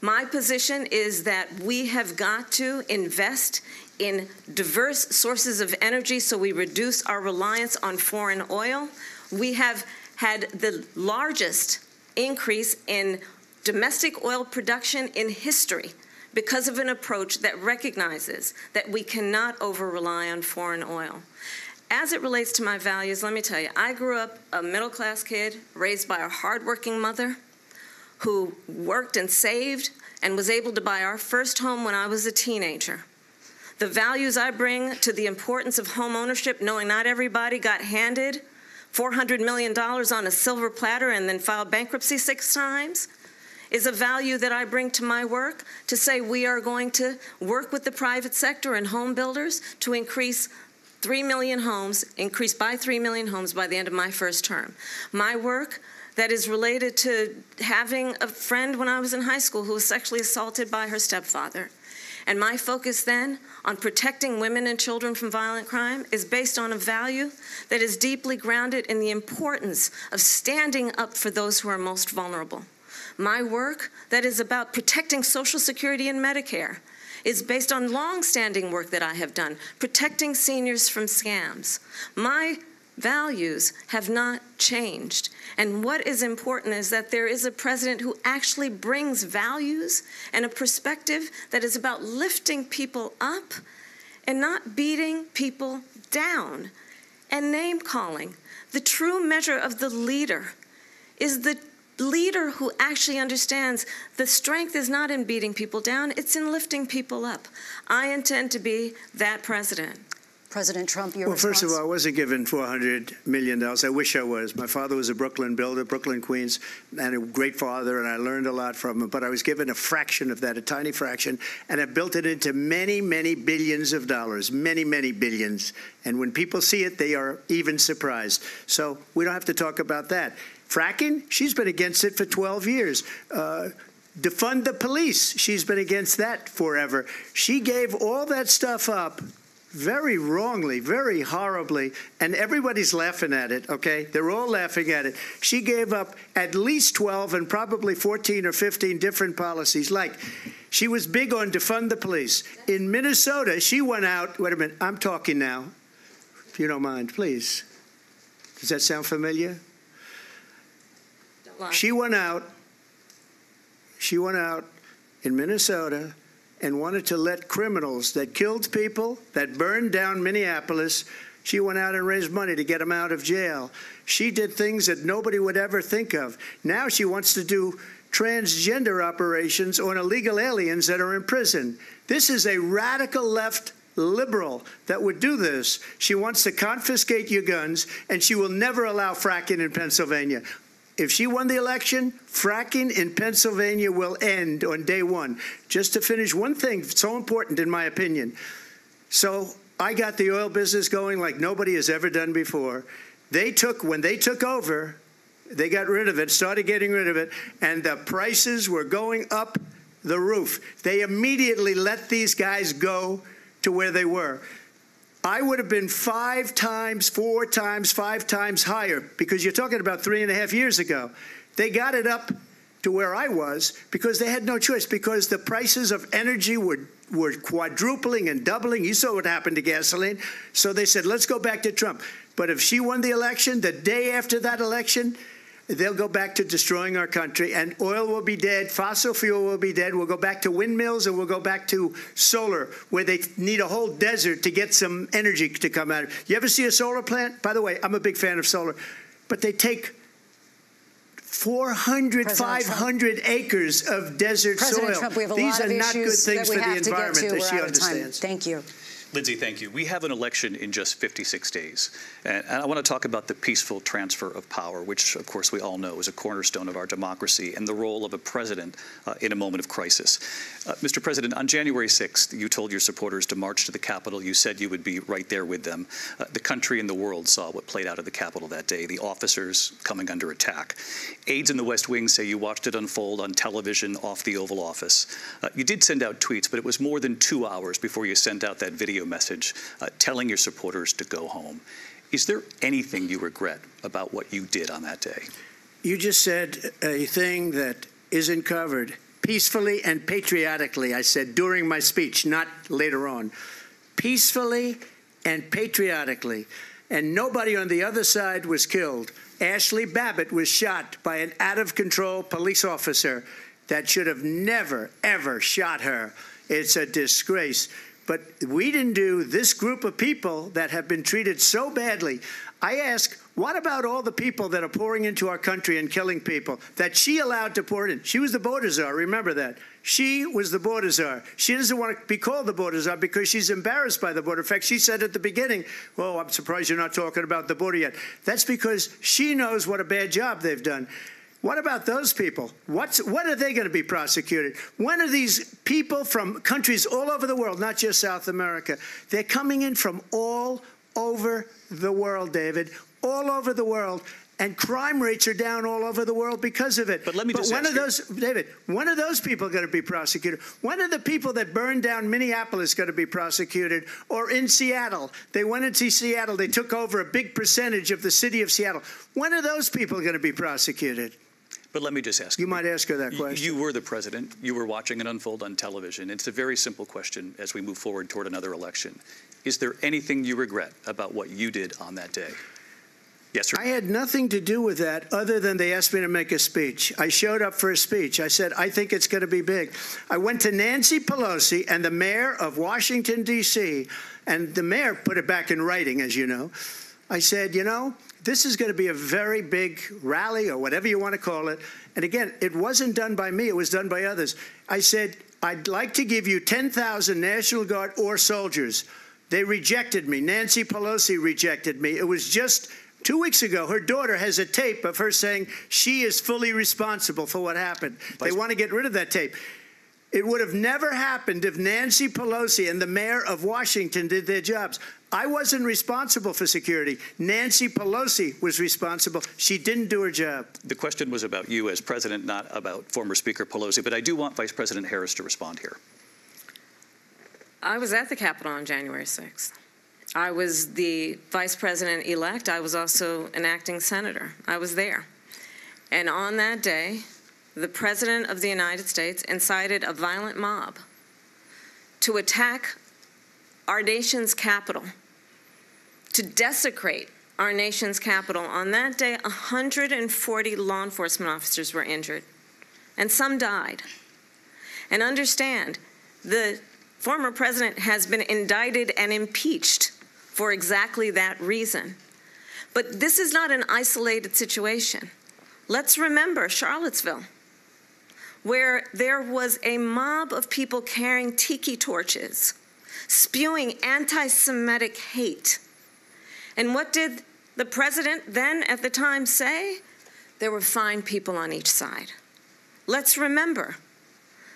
My position is that we have got to invest in diverse sources of energy so we reduce our reliance on foreign oil. We have had the largest increase in domestic oil production in history because of an approach that recognizes that we cannot over-rely on foreign oil. As it relates to my values, let me tell you, I grew up a middle-class kid raised by a hardworking mother who worked and saved and was able to buy our first home when I was a teenager. The values I bring to the importance of home ownership, knowing not everybody got handed $400 million on a silver platter and then filed bankruptcy 6 times, is a value that I bring to my work to say we are going to work with the private sector and home builders to increase 3 million homes, increase by 3 million homes by the end of my first term. My work that is related to having a friend when I was in high school who was sexually assaulted by her stepfather. And my focus then on protecting women and children from violent crime is based on a value that is deeply grounded in the importance of standing up for those who are most vulnerable. My work that is about protecting Social Security and Medicare is based on long-standing work that I have done, protecting seniors from scams. My values have not changed. And what is important is that there is a president who actually brings values and a perspective that is about lifting people up and not beating people down and name-calling. The true measure of the leader is the leader who actually understands the strength is not in beating people down, it's in lifting people up. I intend to be that president. President Trump, your response? First of all, I wasn't given $400 million. I wish I was. My father was a Brooklyn builder, Brooklyn, Queens, and a great father, and I learned a lot from him. But I was given a fraction of that, a tiny fraction, and I built it into many, many billions of dollars, many, many billions. And when people see it, they are even surprised. So we don't have to talk about that. Fracking, she's been against it for 12 years. Defund the police, she's been against that forever. She gave all that stuff up very wrongly, very horribly, and everybody's laughing at it, okay? They're all laughing at it. She gave up at least 12 and probably 14 or 15 different policies. Like, she was big on defund the police. In Minnesota, she went out, wait a minute, I'm talking now, if you don't mind, please. Does that sound familiar? She went out in Minnesota and wanted to let criminals that killed people, that burned down Minneapolis, she went out and raised money to get them out of jail. She did things that nobody would ever think of. Now she wants to do transgender operations on illegal aliens that are in prison. This is a radical left liberal that would do this. She wants to confiscate your guns, and she will never allow fracking in Pennsylvania. If she won the election, fracking in Pennsylvania will end on day one. Just to finish one thing, so important in my opinion. So I got the oil business going like nobody has ever done before. When they took over, they got rid of it, started getting rid of it, and the prices were going up the roof. They immediately let these guys go to where they were. I would have been 5 times, 4 times, 5 times higher, because you're talking about 3.5 years ago. They got it up to where I was because they had no choice, because the prices of energy were quadrupling and doubling. You saw what happened to gasoline. So they said, let's go back to Trump. But if she won the election, the day after that election, they'll go back to destroying our country, and oil will be dead, fossil fuel will be dead, we'll go back to windmills, and we'll go back to solar, where they need a whole desert to get some energy to come out. You ever see a solar plant? By the way, I'm a big fan of solar, but they take 400, 500 acres of desert President soil. Trump, we have a These lot are of not good issues things that for we the have to get environment, to. as she We're out of time. understands. Thank you. Lindsay, thank you. We have an election in just 56 days. And I want to talk about the peaceful transfer of power, which, of course, we all know is a cornerstone of our democracy, and the role of a president in a moment of crisis. Mr. President, on January 6th, you told your supporters to march to the Capitol. You said you would be right there with them. The country and the world saw what played out at the Capitol that day, the officers coming under attack. Aides in the West Wing say you watched it unfold on television off the Oval Office. You did send out tweets, but it was more than 2 hours before you sent out that video radio message telling your supporters to go home. Is there anything you regret about what you did on that day? You just said a thing that isn't covered. Peacefully and patriotically, I said during my speech, not later on. Peacefully and patriotically. And nobody on the other side was killed. Ashley Babbitt was shot by an out-of-control police officer that should have never, ever shot her. It's a disgrace. But we didn't do this group of people that have been treated so badly. I ask, what about all the people that are pouring into our country and killing people that she allowed to pour in? She was the border czar, remember that. She was the border czar. She doesn't want to be called the border czar because she's embarrassed by the border. In fact, she said at the beginning, well, I'm surprised you're not talking about the border yet. That's because she knows what a bad job they've done. What about those people? When are they going to be prosecuted? When are these people from countries all over the world, not just South America? They're coming in from all over the world, David, all over the world, and crime rates are down all over the world because of it. But let me just ask you, David, when are those people going to be prosecuted? When are the people that burned down Minneapolis going to be prosecuted? Or in Seattle? They went into Seattle. They took over a big percentage of the city of Seattle. When are those people going to be prosecuted? But let me just ask you. You might ask her that question. You were the president. You were watching it unfold on television. It's a very simple question as we move forward toward another election. Is there anything you regret about what you did on that day? Yes, sir. I had nothing to do with that other than they asked me to make a speech. I showed up for a speech. I said, I think it's going to be big. I went to Nancy Pelosi and the mayor of Washington, D.C., and the mayor put it back in writing, as you know. I said, you know, this is going to be a very big rally or whatever you want to call it. And again, it wasn't done by me. It was done by others. I said, I'd like to give you 10,000 National Guard or soldiers. They rejected me. Nancy Pelosi rejected me. It was just 2 weeks ago. Her daughter has a tape of her saying she is fully responsible for what happened. They want to get rid of that tape. It would have never happened if Nancy Pelosi and the mayor of Washington did their jobs. I wasn't responsible for security. Nancy Pelosi was responsible. She didn't do her job. The question was about you as president, not about former Speaker Pelosi, but I do want Vice President Harris to respond here. I was at the Capitol on January 6th. I was the vice president-elect. I was also an acting senator. I was there. And on that day, the President of the United States incited a violent mob to attack our nation's capital, to desecrate our nation's capital. On that day, 140 law enforcement officers were injured, and some died. And understand, the former president has been indicted and impeached for exactly that reason. But this is not an isolated situation. Let's remember Charlottesville, where there was a mob of people carrying tiki torches, spewing anti-Semitic hate. And what did the president then at the time say? There were fine people on each side. Let's remember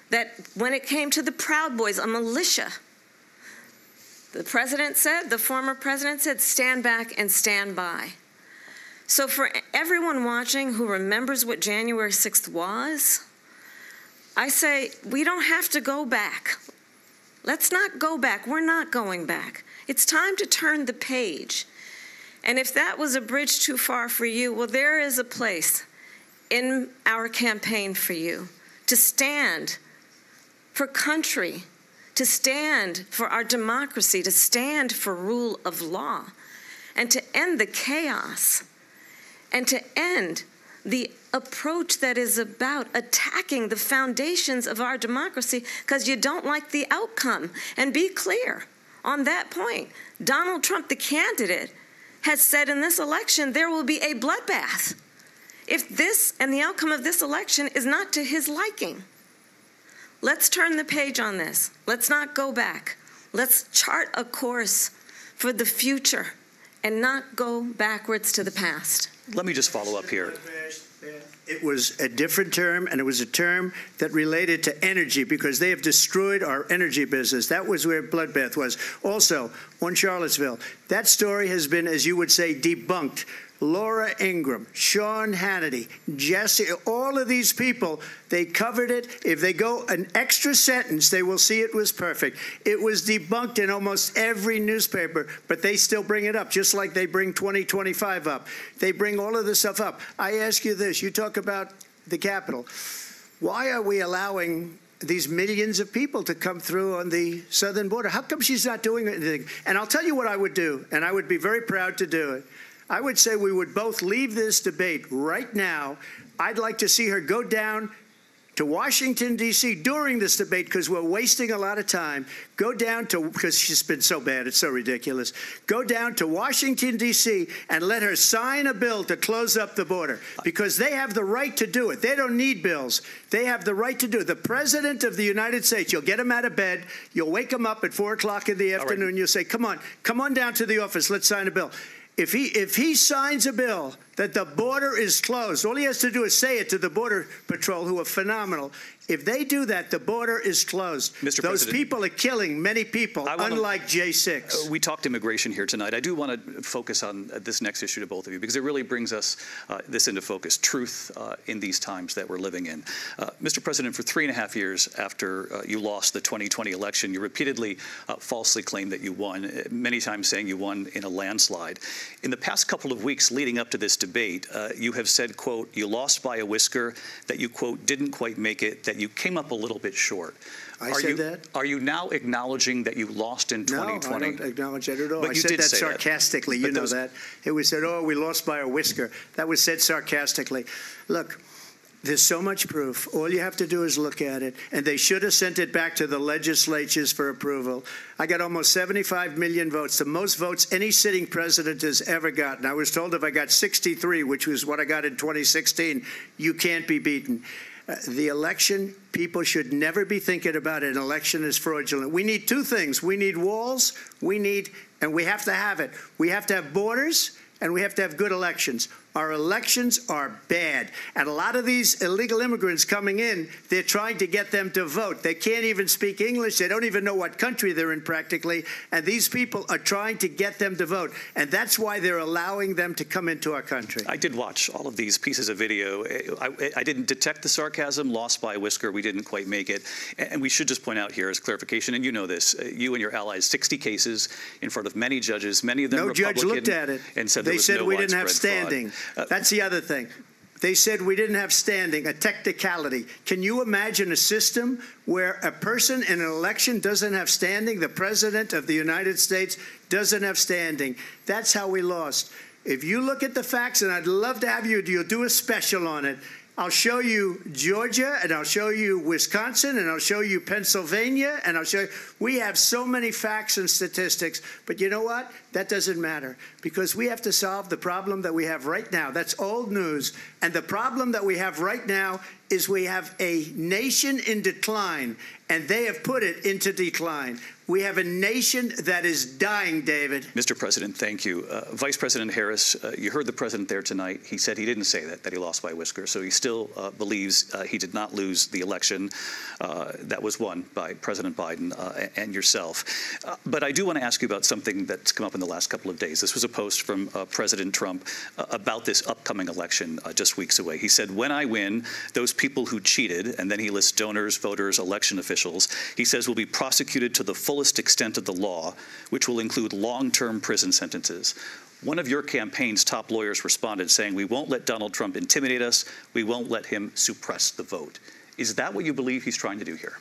that when it came to the Proud Boys, a militia, the president said, the former president said, stand back and stand by. So for everyone watching who remembers what January 6th was, I say we don't have to go back. Let's not go back. We're not going back. It's time to turn the page. And if that was a bridge too far for you, well, there is a place in our campaign for you to stand for country, to stand for our democracy, to stand for rule of law, and to end the chaos, and to end the approach that is about attacking the foundations of our democracy because you don't like the outcome. And be clear on that point. Donald Trump, the candidate, has said in this election there will be a bloodbath if this and the outcome of this election is not to his liking. Let's turn the page on this. Let's not go back. Let's chart a course for the future and not go backwards to the past. Let me just follow up here. It was a different term, and it was a term that related to energy because they have destroyed our energy business. That was where bloodbath was. Also, on Charlottesville, that story has been, as you would say, debunked. Laura Ingraham, Sean Hannity, Jesse, all of these people, they covered it. If they go an extra sentence, they will see it was perfect. It was debunked in almost every newspaper, but they still bring it up, just like they bring 2025 up. They bring all of this stuff up. I ask you this. You talk about the Capitol. Why are we allowing these millions of people to come through on the southern border? How come she's not doing anything? And I'll tell you what I would do, and I would be very proud to do it. I would say we would both leave this debate right now. I'd like to see her go down to Washington, D.C. during this debate because we're wasting a lot of time. Go down to, because she's been so bad, it's so ridiculous. Go down to Washington, D.C. and let her sign a bill to close up the border because they have the right to do it. They don't need bills. They have the right to do it. The President of the United States, you'll get him out of bed. You'll wake him up at 4 o'clock in the afternoon. Right. You'll say, come on down to the office. Let's sign a bill. If he signs a bill that the border is closed, all he has to do is say it to the Border Patrol, who are phenomenal. If they do that, the border is closed. Mr. Those President, people are killing many people, unlike J6. We talked immigration here tonight. I do want to focus on this next issue to both of you because it really brings us this into focus, truth in these times that we're living in. Mr. President, for 3.5 years after you lost the 2020 election, you repeatedly falsely claimed that you won, many times saying you won in a landslide. In the past couple of weeks leading up to this debate, you have said, quote, you lost by a whisker, that you, quote, didn't quite make it, that you came up a little bit short. I said that? Are you now acknowledging that you lost in 2020? No, I don't acknowledge that at all. But I said that sarcastically. You know that. It was said, oh, we lost by a whisker. That was said sarcastically. Look, there's so much proof. All you have to do is look at it. And they should have sent it back to the legislatures for approval. I got almost 75 million votes, the most votes any sitting president has ever gotten. I was told if I got 63, which was what I got in 2016, you can't be beaten. The election, people should never be thinking about an election as fraudulent. We need two things. We need walls, and we have to have it. We have to have borders, and we have to have good elections. Our elections are bad. And a lot of these illegal immigrants coming in, they're trying to get them to vote. They can't even speak English. They don't even know what country they're in practically. And these people are trying to get them to vote. And that's why they're allowing them to come into our country. I did watch all of these pieces of video. I didn't detect the sarcasm, lost by a whisker. We didn't quite make it. And we should just point out here as clarification, and you know this, you and your allies, 60 cases in front of many judges, many of them Republican. No judge looked at it. And said they said we didn't have standing. That's the other thing. They said we didn't have standing, a technicality. Can you imagine a system where a person in an election doesn't have standing? The President of the United States doesn't have standing. That's how we lost. If you look at the facts, and I'd love to have you'll do a special on it. I'll show you Georgia, and I'll show you Wisconsin, and I'll show you Pennsylvania, and I'll show you. We have so many facts and statistics, but you know what? That doesn't matter because we have to solve the problem that we have right now. That's old news. And the problem that we have right now is we have a nation in decline, and they have put it into decline. We have a nation that is dying, David. Mr. President, thank you. Vice President Harris, you heard the president there tonight. He said he didn't say that he lost by a whisker. So he still believes he did not lose the election that was won by President Biden and yourself. But I do want to ask you about something that's come up in the last couple of days. This was a post from President Trump about this upcoming election just weeks away. He said, when I win, those people who cheated, and then he lists donors, voters, election officials, he says will be prosecuted to the fullest extent of the law, which will include long-term prison sentences. One of your campaign's top lawyers responded saying, we won't let Donald Trump intimidate us. We won't let him suppress the vote. Is that what you believe he's trying to do here?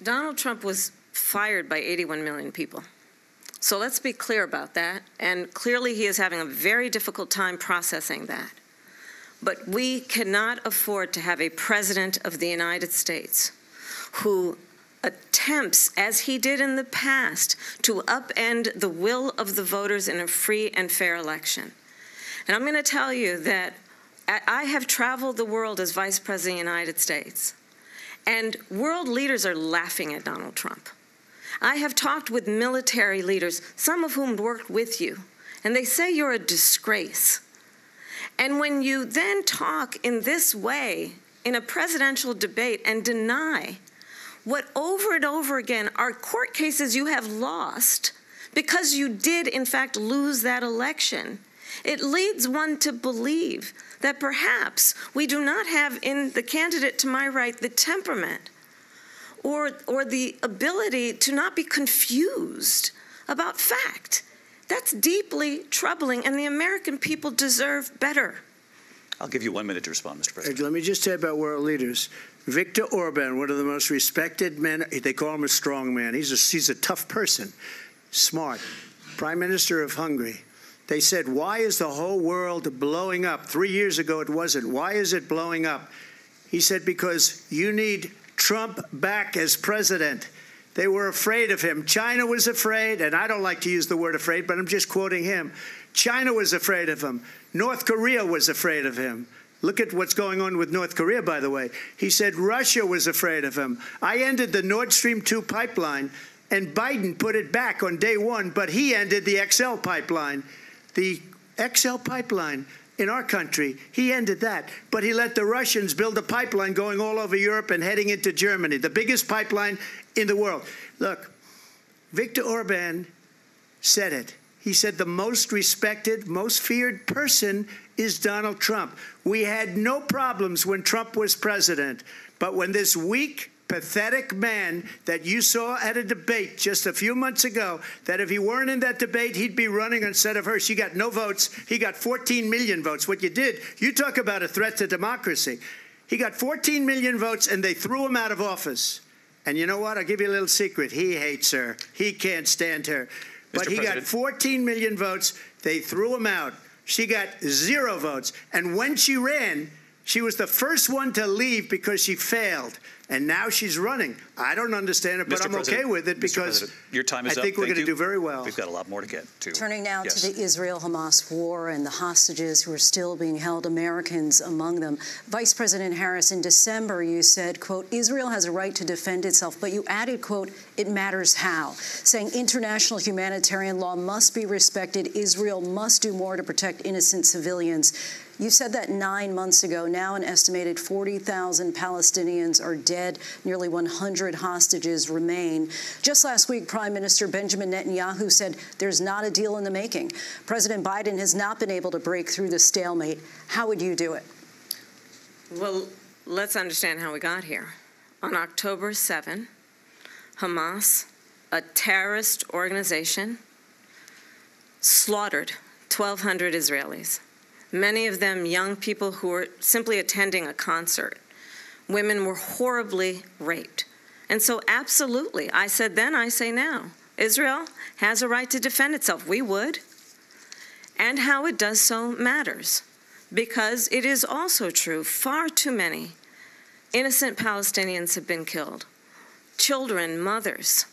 Donald Trump was fired by 81 million people. So let's be clear about that. And clearly he is having a very difficult time processing that. But we cannot afford to have a president of the United States who attempts, as he did in the past, to upend the will of the voters in a free and fair election. And I'm going to tell you that I have traveled the world as Vice President of the United States, and world leaders are laughing at Donald Trump. I have talked with military leaders, some of whom worked with you, and they say you're a disgrace. And when you then talk in this way in a presidential debate and deny what over and over again are court cases you have lost because you did, in fact, lose that election, it leads one to believe that perhaps we do not have in the candidate to my right the temperament or the ability to not be confused about fact. That's deeply troubling, and the American people deserve better. I'll give you 1 minute to respond, Mr. President. Let me just say about world leaders. Viktor Orban, one of the most respected men, they call him a strong man. He's a tough person, smart. Prime Minister of Hungary. They said, why is the whole world blowing up? 3 years ago it wasn't. Why is it blowing up? He said, because you need Trump back as president. They were afraid of him. China was afraid, and I don't like to use the word afraid, but I'm just quoting him. China was afraid of him. North Korea was afraid of him. Look at what's going on with North Korea, by the way. He said Russia was afraid of him. I ended the Nord Stream 2 pipeline, and Biden put it back on day one, but he ended the XL pipeline. The XL pipeline in our country, he ended that. But he let the Russians build a pipeline going all over Europe and heading into Germany, the biggest pipeline in the world. Look, Viktor Orban said it. He said the most respected, most feared person is Donald Trump. We had no problems when Trump was president. But when this weak, pathetic man that you saw at a debate just a few months ago, that if he weren't in that debate, he'd be running instead of her. She got no votes. He got 14 million votes. What you did, you talk about a threat to democracy. He got 14 million votes, and they threw him out of office. And you know what? I'll give you a little secret. He hates her. He can't stand her. But he got 14 million votes. They threw him out. She got 0 votes. And when she ran, she was the first one to leave because she failed. And now she's running. I don't understand it, but I'm okay with it because your time is I think we're going to do very well. We've got a lot more to get to. Turning now to the Israel-Hamas war and the hostages who are still being held, Americans among them. Vice President Harris, in December, you said, quote, Israel has a right to defend itself, but you added, quote, it matters how, saying international humanitarian law must be respected. Israel must do more to protect innocent civilians. You said that 9 months ago. Now an estimated 40,000 Palestinians are dead. Nearly 100 hostages remain. Just last week, Prime Minister Benjamin Netanyahu said there's not a deal in the making. President Biden has not been able to break through the stalemate. How would you do it? Well, let's understand how we got here. On October 7, Hamas, a terrorist organization, slaughtered 1,200 Israelis. Many of them young people who were simply attending a concert. Women were horribly raped. And so absolutely, I said then, I say now, Israel has a right to defend itself. We would. And how it does so matters. Because it is also true, far too many innocent Palestinians have been killed. Children, mothers.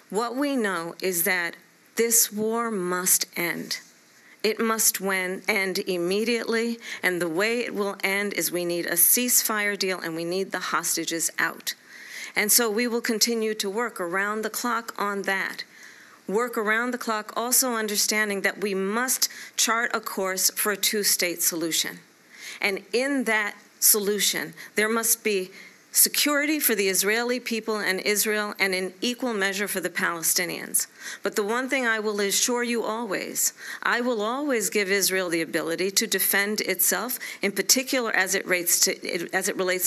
What we know is that this war must end. It must end immediately, and the way it will end is we need a ceasefire deal and we need the hostages out. And so we will continue to work around the clock on that. Work around the clock, also understanding that we must chart a course for a two-state solution. And in that solution, there must be security for the Israeli people and Israel, and in equal measure for the Palestinians. But the one thing I will assure you always, I will always give Israel the ability to defend itself, in particular as it relates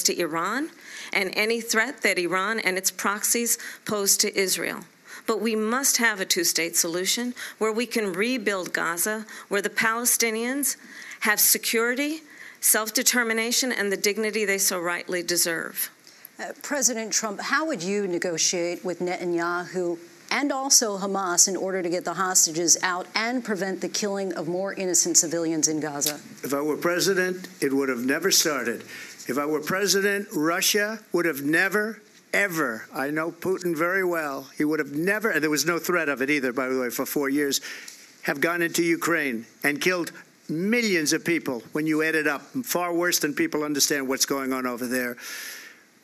to Iran and any threat that Iran and its proxies pose to Israel. But we must have a two-state solution where we can rebuild Gaza, where the Palestinians have security, self-determination, and the dignity they so rightly deserve. President Trump, how would you negotiate with Netanyahu and also Hamas in order to get the hostages out and prevent the killing of more innocent civilians in Gaza? If I were president, it would have never started. If I were president, Russia would have never, ever, I know Putin very well, he would have never, and there was no threat of it either, by the way, for 4 years, have gone into Ukraine and killed millions of people when you add it up, far worse than people understand what's going on over there.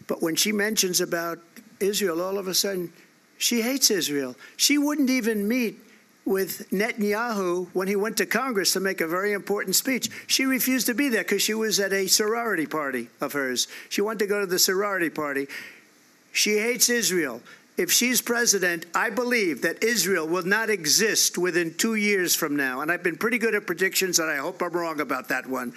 But when she mentions about Israel, all of a sudden, she hates Israel. She wouldn't even meet with Netanyahu when he went to Congress to make a very important speech. She refused to be there because she was at a sorority party of hers. She wanted to go to the sorority party. She hates Israel. If she's president, I believe that Israel will not exist within 2 years from now. And I've been pretty good at predictions, and I hope I'm wrong about that one.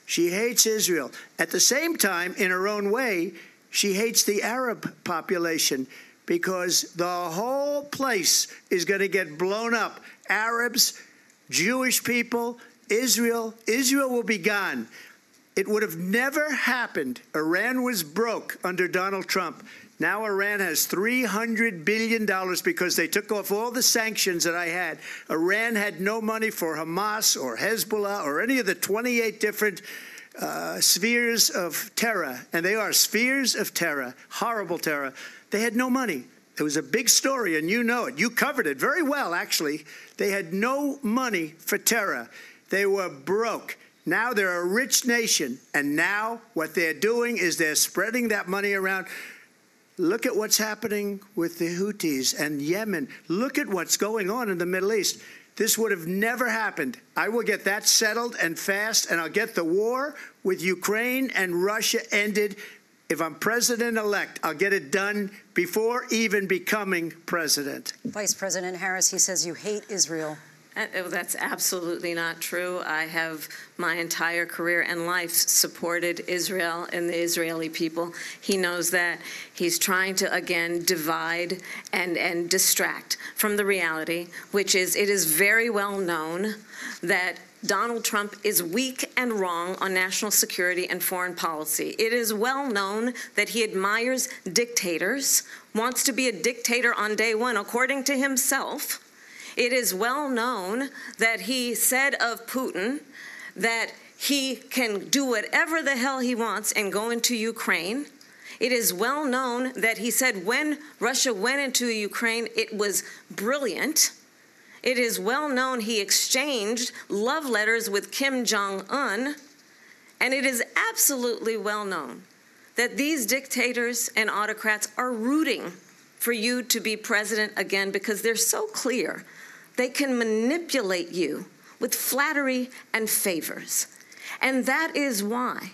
She hates Israel. At the same time, in her own way, she hates the Arab population because the whole place is going to get blown up. Arabs, Jewish people, Israel will be gone. It would have never happened. Iran was broke under Donald Trump. Now Iran has $300 billion because they took off all the sanctions that I had. Iran had no money for Hamas or Hezbollah or any of the 28 different spheres of terror. And they are spheres of terror, horrible terror. They had no money. It was a big story, and you know it. You covered it very well, actually. They had no money for terror. They were broke. Now they're a rich nation, and now what they're doing is they're spreading that money around. Look at what's happening with the Houthis and Yemen. Look at what's going on in the Middle East. This would have never happened. I will get that settled and fast, and I'll get the war with Ukraine and Russia ended. If I'm president-elect, I'll get it done before even becoming president. Vice President Harris, he says you hate Israel. That's absolutely not true. I have my entire career and life supported Israel and the Israeli people. He knows that. He's trying to, again, divide and distract from the reality, which is it is very well known that Donald Trump is weak and wrong on national security and foreign policy. It is well known that he admires dictators, wants to be a dictator on day one, according to himself. It is well known that he said of Putin that he can do whatever the hell he wants and go into Ukraine. It is well known that he said when Russia went into Ukraine, it was brilliant. It is well known he exchanged love letters with Kim Jong-un. And it is absolutely well known that these dictators and autocrats are rooting for you to be president again because they're so clear. They can manipulate you with flattery and favors. And that is why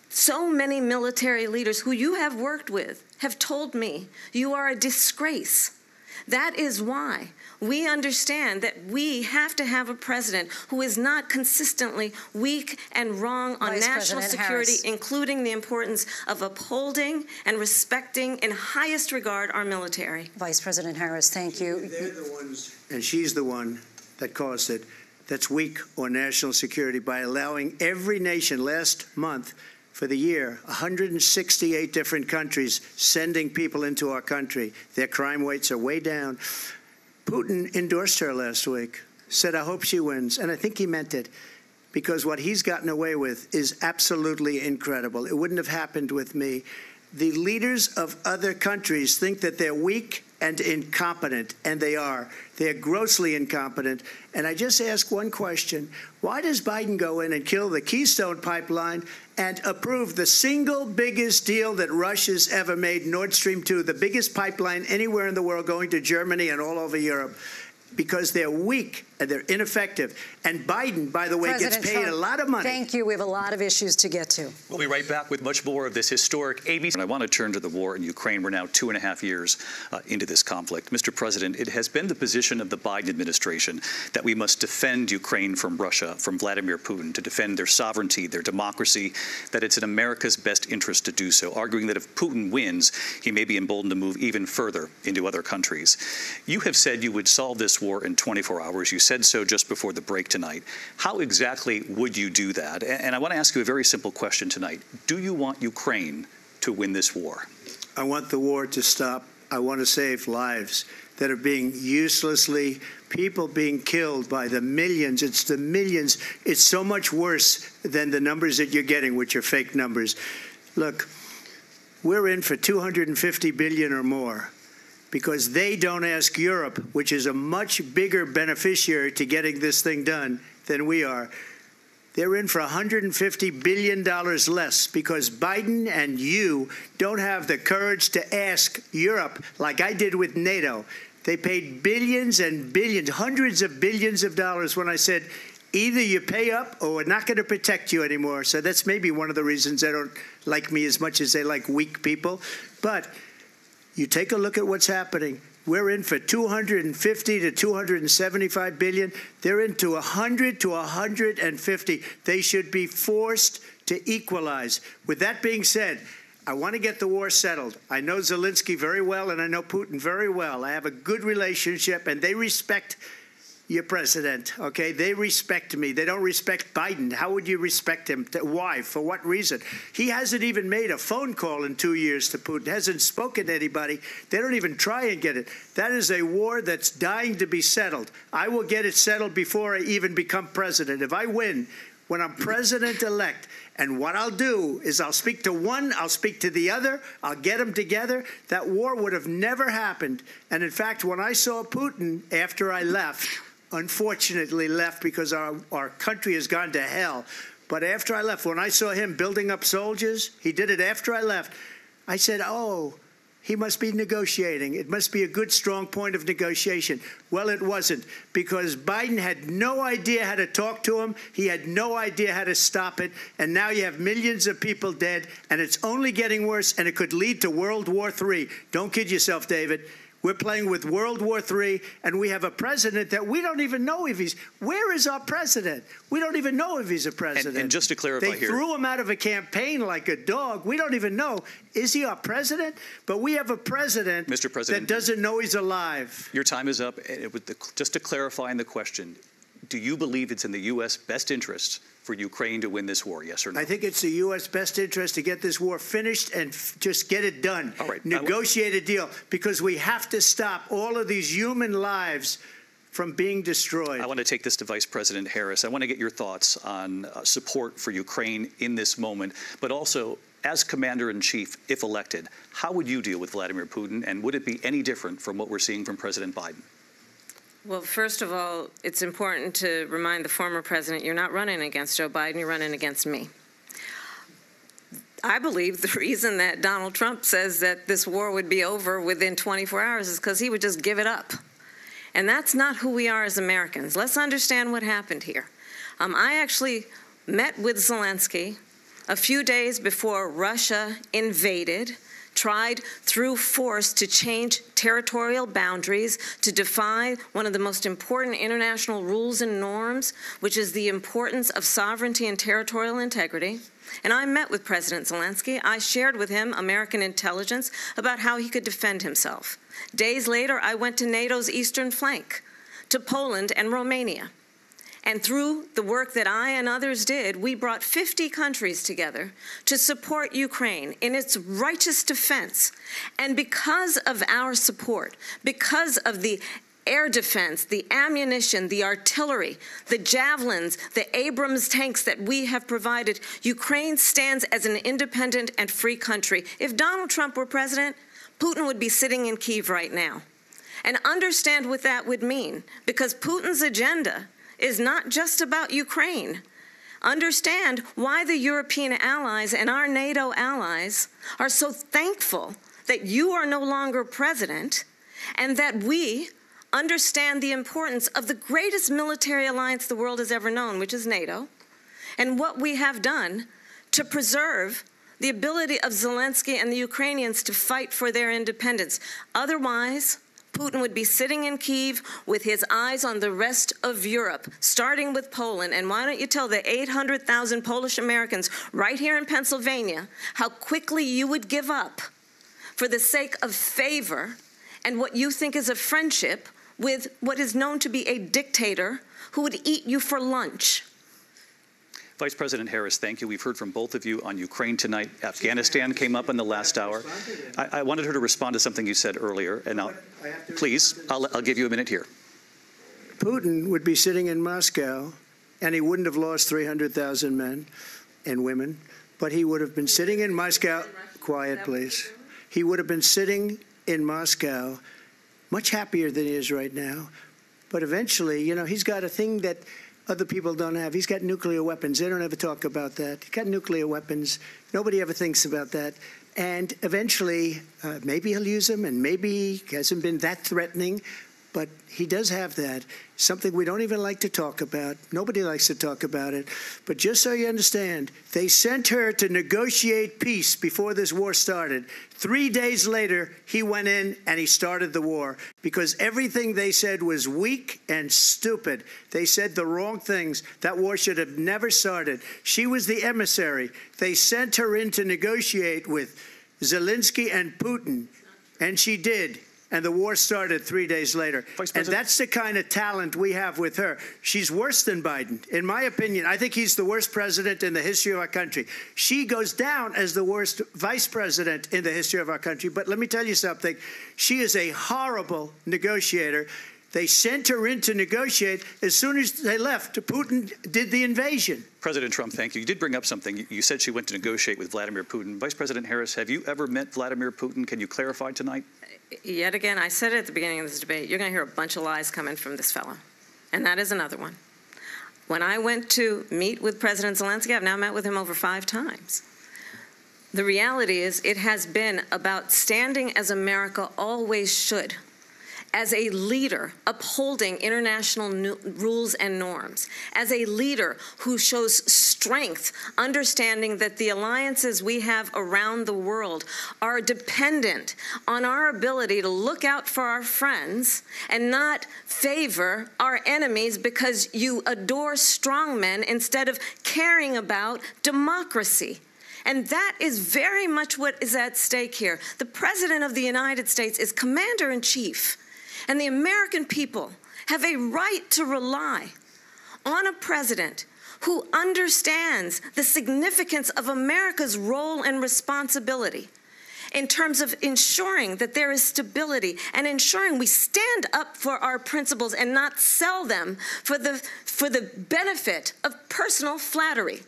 so many military leaders who you have worked with have told me you are a disgrace. That is why we understand that we have to have a president who is not consistently weak and wrong on national security, including the importance of upholding and respecting in highest regard our military. Vice President Harris, thank you. They're the ones, and she's the one that caused it, that's weak on national security by allowing every nation last month for the year, 168 different countries sending people into our country. Their crime rates are way down. Putin endorsed her last week, said, I hope she wins. And I think he meant it, because what he's gotten away with is absolutely incredible. It wouldn't have happened with me. The leaders of other countries think that they're weak and incompetent, and they are. They're grossly incompetent. And I just ask one question. Why does Biden go in and kill the Keystone Pipeline and approve the single biggest deal that Russia's ever made, Nord Stream 2, the biggest pipeline anywhere in the world going to Germany and all over Europe? Because they're weak and they're ineffective. And Biden, by the way, gets paid a lot of money. Thank you. We have a lot of issues to get to. We'll be right back with much more of this historic ABC. And I want to turn to the war in Ukraine. We're now 2.5 years into this conflict. Mr. President, it has been the position of the Biden administration that we must defend Ukraine from Russia, from Vladimir Putin, to defend their sovereignty, their democracy, that it's in America's best interest to do so, arguing that if Putin wins, he may be emboldened to move even further into other countries. You have said you would solve this war in 24 hours. You said so just before the break tonight. How exactly would you do that? And I want to ask you a very simple question tonight. Do you want Ukraine to win this war? I want the war to stop. I want to save lives that are being uselessly, people being killed by the millions. It's the millions. It's so much worse than the numbers that you're getting, which are fake numbers. Look, we're in for $250 billion or more, because they don't ask Europe, which is a much bigger beneficiary to getting this thing done than we are. They're in for $150 billion less because Biden and you don't have the courage to ask Europe, like I did with NATO. They paid billions and billions, hundreds of billions of dollars when I said, either you pay up or we're not going to protect you anymore. So that's maybe one of the reasons they don't like me as much as they like weak people. But you take a look at what's happening. We're in for 250 to 275 billion. They're into 100 to 150. They should be forced to equalize. With that being said, I want to get the war settled. I know Zelensky very well, and I know Putin very well. I have a good relationship, and they respect your president, okay? They respect me. They don't respect Biden. How would you respect him? Why? For what reason? He hasn't even made a phone call in 2 years to Putin, hasn't spoken to anybody. They don't even try and get it. That is a war that's dying to be settled. I will get it settled before I even become president. If I win, when I'm president-elect, and what I'll do is I'll speak to one, I'll speak to the other, I'll get them together. That war would have never happened. And in fact, when I saw Putin after I left, unfortunately left because our country has gone to hell. But after I left, when I saw him building up soldiers, he did it after I left, I said, oh, he must be negotiating. It must be a good, strong point of negotiation. Well, it wasn't, because Biden had no idea how to talk to him. He had no idea how to stop it. And now you have millions of people dead, and it's only getting worse, and it could lead to World War III. Don't kid yourself, David. We're playing with World War III, and we have a president that we don't even know if he's... Where is our president? We don't even know if he's a president. And just to clarify they here... They threw him out of a campaign like a dog. We don't even know. Is he our president? But we have a president, Mr. President, that doesn't know he's alive. Your time is up. Just to clarify in the question, do you believe it's in the U.S. best interest for Ukraine to win this war, yes or no? I think it's the U.S. best interest to get this war finished and just get it done. All right. Negotiate a deal, because we have to stop all of these human lives from being destroyed. I want to take this to Vice President Harris. I want to get your thoughts on support for Ukraine in this moment, but also, as Commander-in-Chief, if elected, how would you deal with Vladimir Putin, and would it be any different from what we're seeing from President Biden? Well, first of all, it's important to remind the former president you're not running against Joe Biden, you're running against me. I believe the reason that Donald Trump says that this war would be over within 24 hours is because he would just give it up. And that's not who we are as Americans. Let's understand what happened here. I actually met with Zelensky a few days before Russia invaded, tried through force to change territorial boundaries, to defy one of the most important international rules and norms, which is the importance of sovereignty and territorial integrity. And I met with President Zelensky. I shared with him American intelligence about how he could defend himself. Days later, I went to NATO's eastern flank, to Poland and Romania. And through the work that I and others did, we brought 50 countries together to support Ukraine in its righteous defense. And because of our support, because of the air defense, the ammunition, the artillery, the javelins, the Abrams tanks that we have provided, Ukraine stands as an independent and free country. If Donald Trump were president, Putin would be sitting in Kyiv right now. And understand what that would mean, because Putin's agenda is not just about Ukraine. Understand why the European allies and our NATO allies are so thankful that you are no longer president, and that we understand the importance of the greatest military alliance the world has ever known, which is NATO, and what we have done to preserve the ability of Zelensky and the Ukrainians to fight for their independence. Otherwise, Putin would be sitting in Kyiv with his eyes on the rest of Europe, starting with Poland. And why don't you tell the 800,000 Polish Americans right here in Pennsylvania how quickly you would give up for the sake of favor and what you think is a friendship with what is known to be a dictator who would eat you for lunch. Vice President Harris, thank you. We've heard from both of you on Ukraine tonight. Afghanistan came up in the last hour. I wanted her to respond to something you said earlier, and please, I'll give you a minute here. Putin would be sitting in Moscow, and he wouldn't have lost 300,000 men and women, but he would have been sitting in Moscow. Quiet, please. He would have been sitting in Moscow, much happier than he is right now. But eventually, you know, he's got a thing that other people don't have. He's got nuclear weapons. They don't ever talk about that. He's got nuclear weapons. Nobody ever thinks about that. And eventually, maybe he'll use them, and maybe he hasn't been that threatening, but he does have that, something we don't even like to talk about. Nobody likes to talk about it. But just so you understand, they sent her to negotiate peace before this war started. 3 days later, he went in and he started the war because everything they said was weak and stupid. They said the wrong things. That war should have never started. She was the emissary. They sent her in to negotiate with Zelensky and Putin, and she did. And the war started 3 days later. And that's the kind of talent we have with her. She's worse than Biden. In my opinion, I think he's the worst president in the history of our country. She goes down as the worst vice president in the history of our country. But let me tell you something. She is a horrible negotiator. They sent her in to negotiate. As soon as they left, Putin did the invasion. President Trump, thank you. You did bring up something. You said she went to negotiate with Vladimir Putin. Vice President Harris, have you ever met Vladimir Putin? Can you clarify tonight? Yet again, I said it at the beginning of this debate, you're going to hear a bunch of lies coming from this fellow. And that is another one. When I went to meet with President Zelensky, I've now met with him over 5 times. The reality is it has been about standing as America always should, as a leader upholding international rules and norms, as a leader who shows strength, understanding that the alliances we have around the world are dependent on our ability to look out for our friends and not favor our enemies because you adore strongmen instead of caring about democracy. And that is very much what is at stake here. The President of the United States is commander-in-chief. And the American people have a right to rely on a president who understands the significance of America's role and responsibility in terms of ensuring that there is stability and ensuring we stand up for our principles and not sell them for the benefit of personal flattery.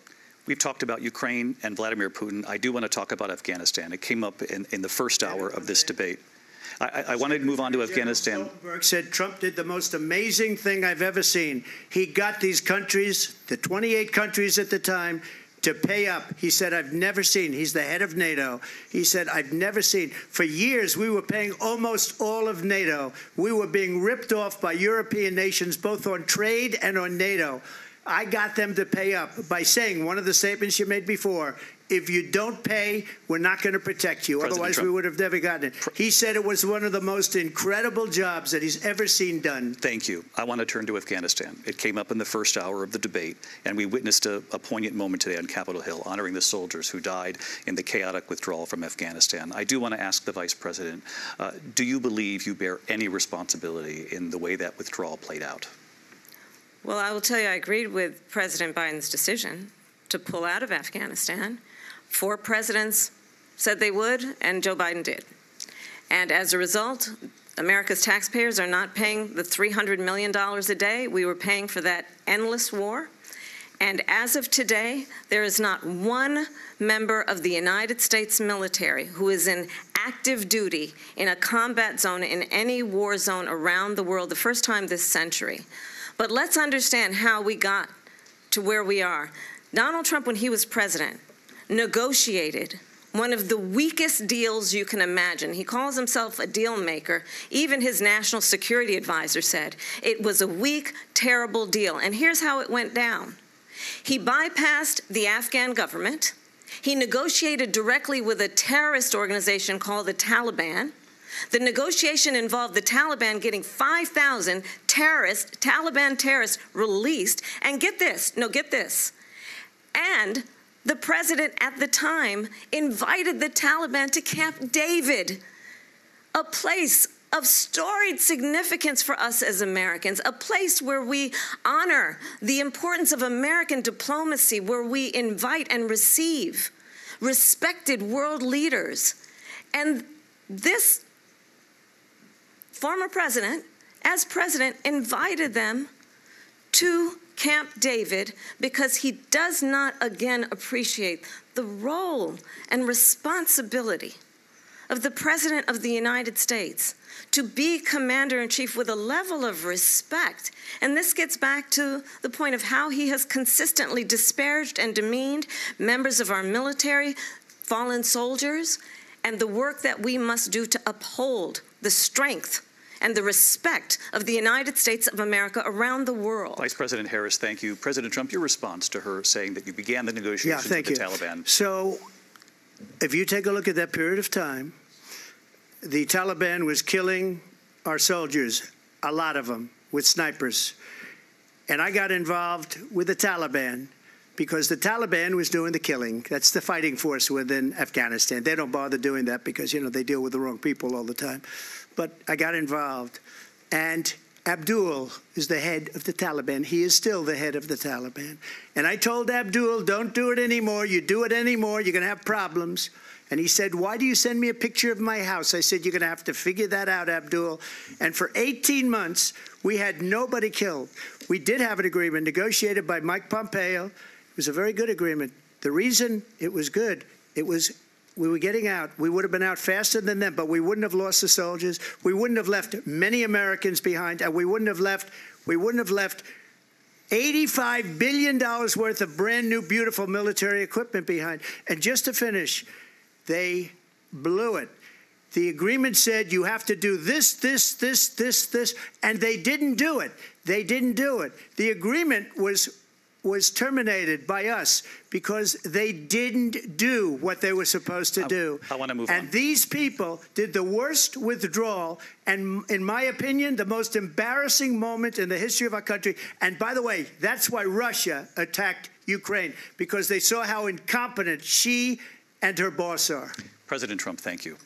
We've talked about Ukraine and Vladimir Putin. I do want to talk about Afghanistan. It came up in the first hour of this debate. I wanted to move on to Afghanistan. Stoltenberg said Trump did the most amazing thing I've ever seen. He got these countries, the 28 countries at the time, to pay up. He said, I've never seen. He's the head of NATO. He said, I've never seen. For years, we were paying almost all of NATO. We were being ripped off by European nations, both on trade and on NATO. I got them to pay up by saying one of the statements you made before, if you don't pay, we're not going to protect you. President Otherwise, Trump. we would have never gotten it. He said it was one of the most incredible jobs that he's ever seen done. Thank you. I want to turn to Afghanistan. It came up in the first hour of the debate, and we witnessed a poignant moment today on Capitol Hill, honoring the soldiers who died in the chaotic withdrawal from Afghanistan. I do want to ask the Vice President, do you believe you bear any responsibility in the way that withdrawal played out? Well, I will tell you, I agreed with President Biden's decision to pull out of Afghanistan. 4 presidents said they would, and Joe Biden did. And as a result, America's taxpayers are not paying the $300 million a day we were paying for that endless war. And as of today, there is not one member of the United States military who is in active duty in a combat zone in any war zone around the world, the first time this century. But let's understand how we got to where we are. Donald Trump, when he was president, negotiated one of the weakest deals you can imagine. He calls himself a deal maker. Even his national security advisor said it was a weak, terrible deal. And here's how it went down. He bypassed the Afghan government. He negotiated directly with a terrorist organization called the Taliban. The negotiation involved the Taliban getting 5,000 Taliban terrorists released. And get this, and the president at the time invited the Taliban to Camp David, a place of storied significance for us as Americans, a place where we honor the importance of American diplomacy, where we invite and receive respected world leaders. And this former president, as president, invited them to Camp David because he does not again appreciate the role and responsibility of the President of the United States to be commander-in-chief with a level of respect. And this gets back to the point of how he has consistently disparaged and demeaned members of our military, fallen soldiers, and the work that we must do to uphold the strength and the respect of the United States of America around the world. Vice President Harris, thank you. President Trump, your response to her saying that you began the negotiations with the Taliban. So if you take a look at that period of time, the Taliban was killing our soldiers, a lot of them, with snipers. And I got involved with the Taliban because the Taliban was doing the killing. That's the fighting force within Afghanistan. They don't bother doing that because, you know, they deal with the wrong people all the time. But I got involved. And Abdul is the head of the Taliban. He is still the head of the Taliban. And I told Abdul, don't do it anymore. You do it anymore, you're going to have problems. And he said, why do you send me a picture of my house? I said, you're going to have to figure that out, Abdul. And for 18 months, we had nobody killed. We did have an agreement negotiated by Mike Pompeo. It was a very good agreement. The reason it was good, it was we were getting out. We would have been out faster than them, but we wouldn't have lost the soldiers. We wouldn't have left many Americans behind, and we wouldn't have left $85 billion worth of brand new, beautiful military equipment behind. And just to finish, they blew it. The agreement said you have to do this, this, this, this, this, and they didn't do it. They didn't do it. The agreement was terminated by us because they didn't do what they were supposed to do. I want to move on. And these people did the worst withdrawal and, in my opinion, the most embarrassing moment in the history of our country. And by the way, that's why Russia attacked Ukraine, because they saw how incompetent she and her boss are. President Trump, thank you.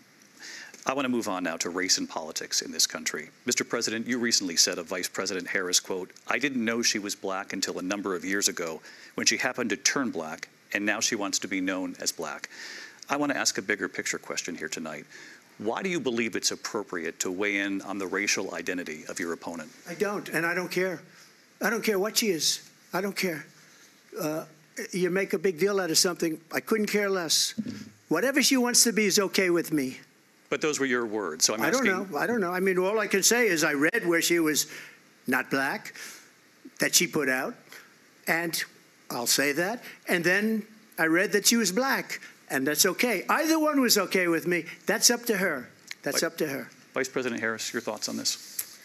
I want to move on now to race and politics in this country. Mr. President, you recently said of Vice President Harris, quote, I didn't know she was black until a number of years ago when she happened to turn black, and now she wants to be known as black. I want to ask a bigger picture question here tonight. Why do you believe it's appropriate to weigh in on the racial identity of your opponent? I don't, and I don't care. I don't care what she is. I don't care. You make a big deal out of something. I couldn't care less. Whatever she wants to be is okay with me. But those were your words, so I'm asking. I don't know. I mean, all I can say is I read where she was not black, that she put out, and I'll say that. And then I read that she was black, and that's okay. Either one was okay with me. That's up to her. That's up to her. Vice President Harris, your thoughts on this?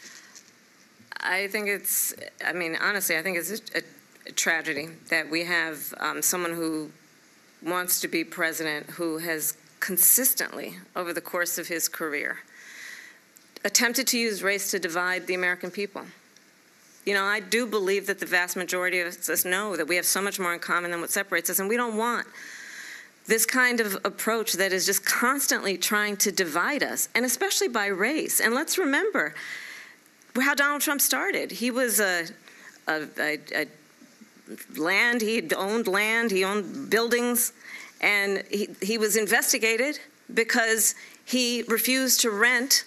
I think it's, I mean, honestly, I think it's a tragedy that we have someone who wants to be president who has consistently, over the course of his career, attempted to use race to divide the American people. You know, I do believe that the vast majority of us know that we have so much more in common than what separates us, and we don't want this kind of approach that is just constantly trying to divide us, and especially by race. And let's remember how Donald Trump started. He was land, he owned buildings, and he was investigated because he refused to rent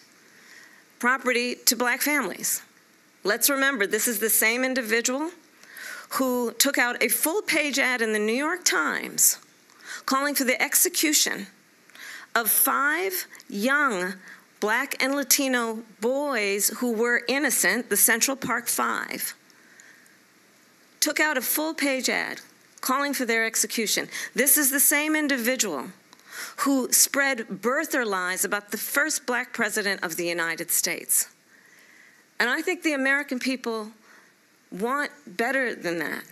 property to black families. Let's remember, this is the same individual who took out a full-page ad in the New York Times calling for the execution of 5 young black and Latino boys who were innocent, the Central Park 5. Took out a full-page ad calling for their execution. This is the same individual who spread birther lies about the first black president of the United States. And I think the American people want better than that,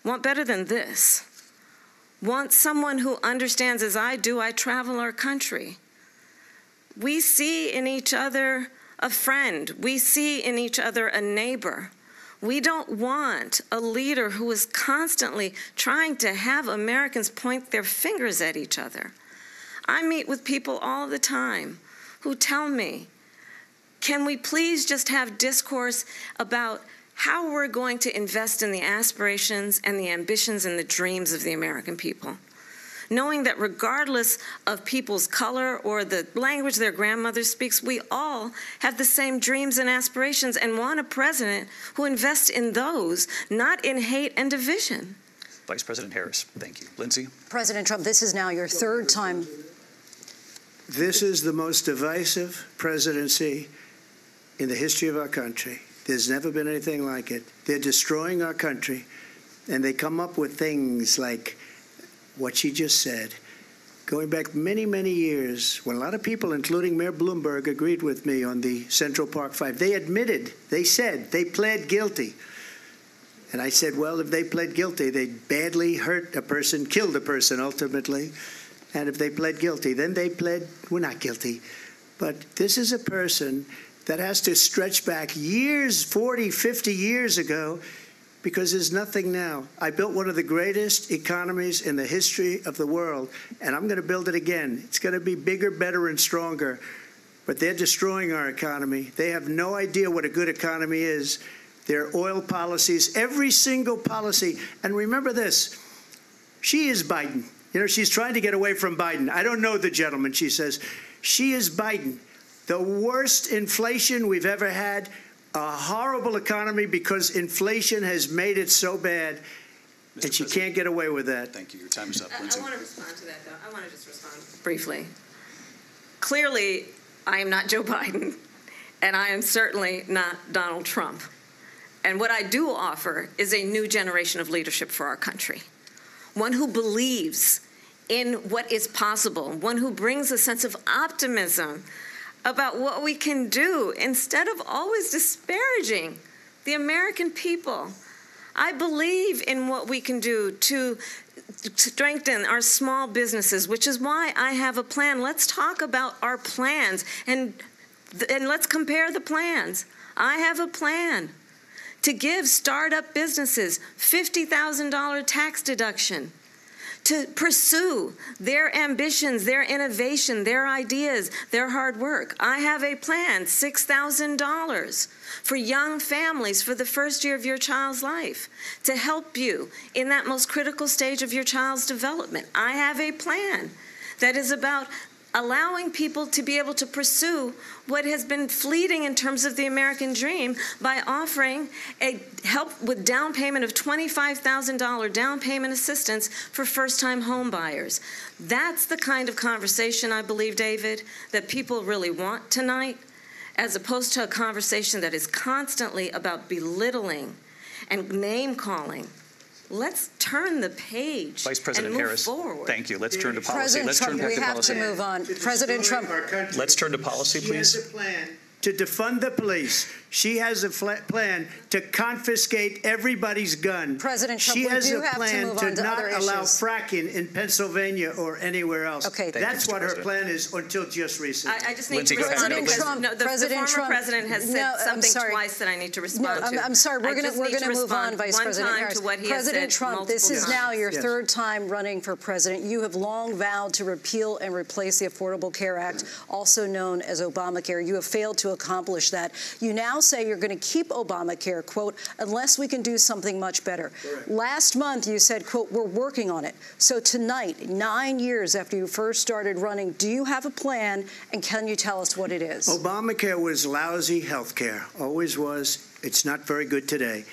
want better than this, want someone who understands, as I do, I travel our country. We see in each other a friend. We see in each other a neighbor. We don't want a leader who is constantly trying to have Americans point their fingers at each other. I meet with people all the time who tell me, can we please just have discourse about how we're going to invest in the aspirations and the ambitions and the dreams of the American people? Knowing that regardless of people's color or the language their grandmother speaks, we all have the same dreams and aspirations and want a president who invests in those, not in hate and division. Vice President Harris, thank you. Lindsay? President Trump, this is now your 3rd time. This is the most divisive presidency in the history of our country. There's never been anything like it. They're destroying our country, and they come up with things like what she just said. going back many, many years, when a lot of people, including Mayor Bloomberg, agreed with me on the Central Park Five. They admitted, they said, they pled guilty. And I said, well, if they pled guilty, they badly hurt a person, killed a person ultimately. And if they pled guilty, then they pled, we're not guilty. But this is a person that has to stretch back years, 40, 50 years ago, because there's nothing now. I built one of the greatest economies in the history of the world, and I'm going to build it again. It's going to be bigger, better, and stronger. But they're destroying our economy. They have no idea what a good economy is. Their oil policies, every single policy. And remember this, she is Biden. You know, she's trying to get away from Biden. I don't know the gentleman, she says. She is Biden. The worst inflation we've ever had, a horrible economy because inflation has made it so bad, and she can't get away with that. Thank you. Your time is up, Lindsay. I want to respond to that, though. I want to just respond briefly. Clearly, I am not Joe Biden, and I am certainly not Donald Trump. And what I do offer is a new generation of leadership for our country, one who believes in what is possible, one who brings a sense of optimism about what we can do instead of always disparaging the American people. I believe in what we can do to strengthen our small businesses, which is why I have a plan. Let's talk about our plans and let's compare the plans. I have a plan to give startup businesses $50,000 tax deduction, to pursue their ambitions, their innovation, their ideas, their hard work. I have a plan, $6,000 for young families for the first year of your child's life to help you in that most critical stage of your child's development. I have a plan that is about allowing people to be able to pursue what has been fleeting in terms of the American dream by offering a help with down payment of $25,000 down payment assistance for first-time home buyers. That's the kind of conversation, I believe, David, that people really want tonight, as opposed to a conversation that is constantly about belittling and name-calling. Let's turn the page Vice President and move Harris, forward. thank you. Let's turn to policy. President Let's Trump, turn we back to have policy. to move on. President Trump. Let's turn to policy, please. She has a plan to defund the police. She has a plan to confiscate everybody's gun. President Trump, she has we do a have to plan move to on to not other allow issues. fracking in Pennsylvania or anywhere else. Okay, that's you, what her President. plan is until just recently. I just need Lindsay, to go ahead. respond because Trump, the President former Trump, president has said something twice that I need to respond to. I'm sorry. We're going to move on, Vice President Harris. President Trump, this is now your third time running for president. You have long vowed to repeal and replace the Affordable Care Act, also known as Obamacare. You have failed to accomplish that. You now say you're going to keep Obamacare, quote, unless we can do something much better. Correct. Last month, you said, quote, we're working on it. So tonight, 9 years after you first started running, do you have a plan, and can you tell us what it is? Obamacare was lousy health care, always was. It's not very good today.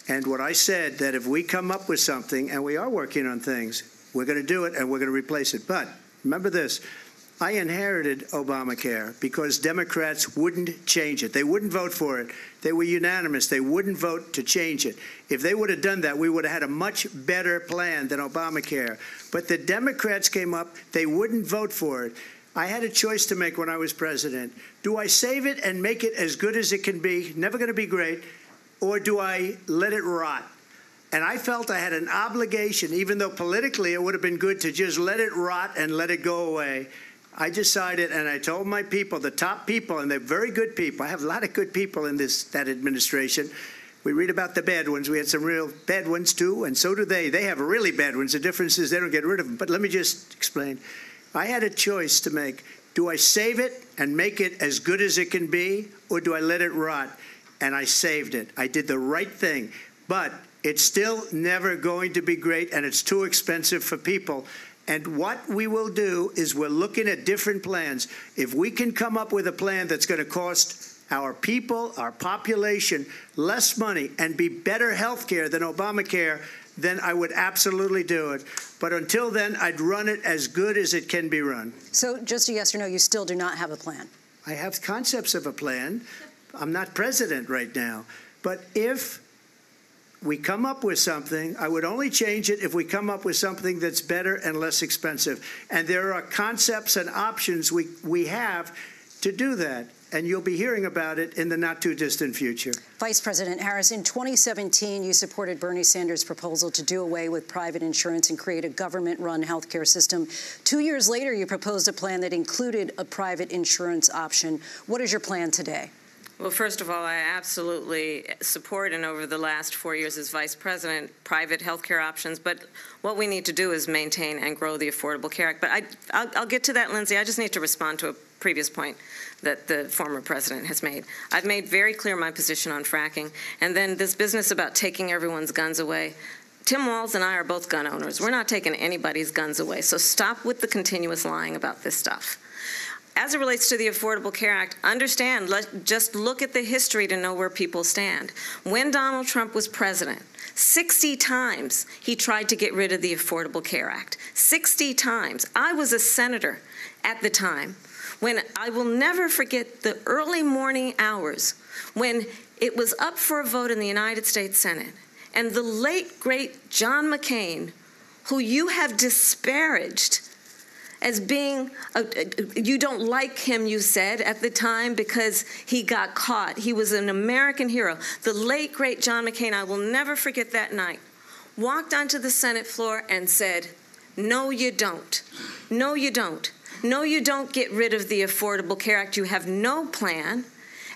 And what I said, that if we come up with something, and we are working on things, we're going to do it and we're going to replace it. But remember this, I inherited Obamacare because Democrats wouldn't change it. They wouldn't vote for it. They were unanimous. They wouldn't vote to change it. If they would have done that, we would have had a much better plan than Obamacare. But the Democrats came up. They wouldn't vote for it. I had a choice to make when I was president. Do I save it and make it as good as it can be, never going to be great, or do I let it rot? And I felt I had an obligation, even though politically it would have been good to just let it rot and let it go away. I decided, and I told my people, the top people, and they're very good people. I have a lot of good people in that administration. We read about the bad ones. We had some real bad ones, too, and so do they. They have really bad ones. The difference is they don't get rid of them. But let me just explain. I had a choice to make. Do I save it and make it as good as it can be, or do I let it rot? And I saved it. I did the right thing. But it's still never going to be great, and it's too expensive for people. And what we will do is we're looking at different plans. If we can come up with a plan that's going to cost our people, our population, less money and be better health care than Obamacare, then I would absolutely do it. But until then, I'd run it as good as it can be run. So just a yes or no, you still do not have a plan? I have concepts of a plan. I'm not president right now. But if we come up with something. I would only change it if we come up with something that's better and less expensive. And there are concepts and options we have to do that. And you'll be hearing about it in the not-too-distant future. Vice President Harris, in 2017, you supported Bernie Sanders' proposal to do away with private insurance and create a government-run health care system. 2 years later, you proposed a plan that included a private insurance option. What is your plan today? Well, first of all, I absolutely support, and over the last 4 years as Vice President, private health care options. But what we need to do is maintain and grow the Affordable Care Act. But I'll get to that, Lindsay. I just need to respond to a previous point that the former president has made. I've made very clear my position on fracking. And then this business about taking everyone's guns away. Tim Walz and I are both gun owners. We're not taking anybody's guns away. So stop with the continuous lying about this stuff. As it relates to the Affordable Care Act, understand, just look at the history to know where people stand. When Donald Trump was president, 60 times he tried to get rid of the Affordable Care Act. 60 times. I was a senator at the time when I will never forget the early morning hours when it was up for a vote in the United States Senate. And the late, great John McCain, who you have disparaged as being, you don't like him, you said, at the time because he got caught. He was an American hero. The late, great John McCain, I will never forget that night, walked onto the Senate floor and said, no, you don't. No, you don't. No, you don't get rid of the Affordable Care Act. You have no plan.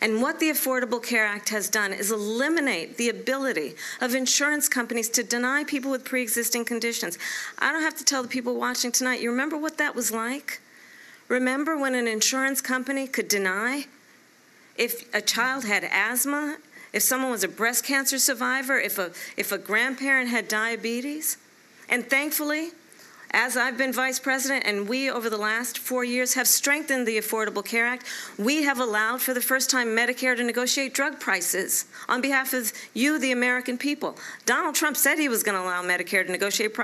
And what the Affordable Care Act has done is eliminate the ability of insurance companies to deny people with pre-existing conditions. I don't have to tell the people watching tonight, you remember what that was like? Remember when an insurance company could deny if a child had asthma, if someone was a breast cancer survivor, if a grandparent had diabetes? And thankfully, as I've been vice president and we over the last 4 years have strengthened the Affordable Care Act, we have allowed for the first time Medicare to negotiate drug prices on behalf of you, the American people. Donald Trump said he was going to allow Medicare to negotiate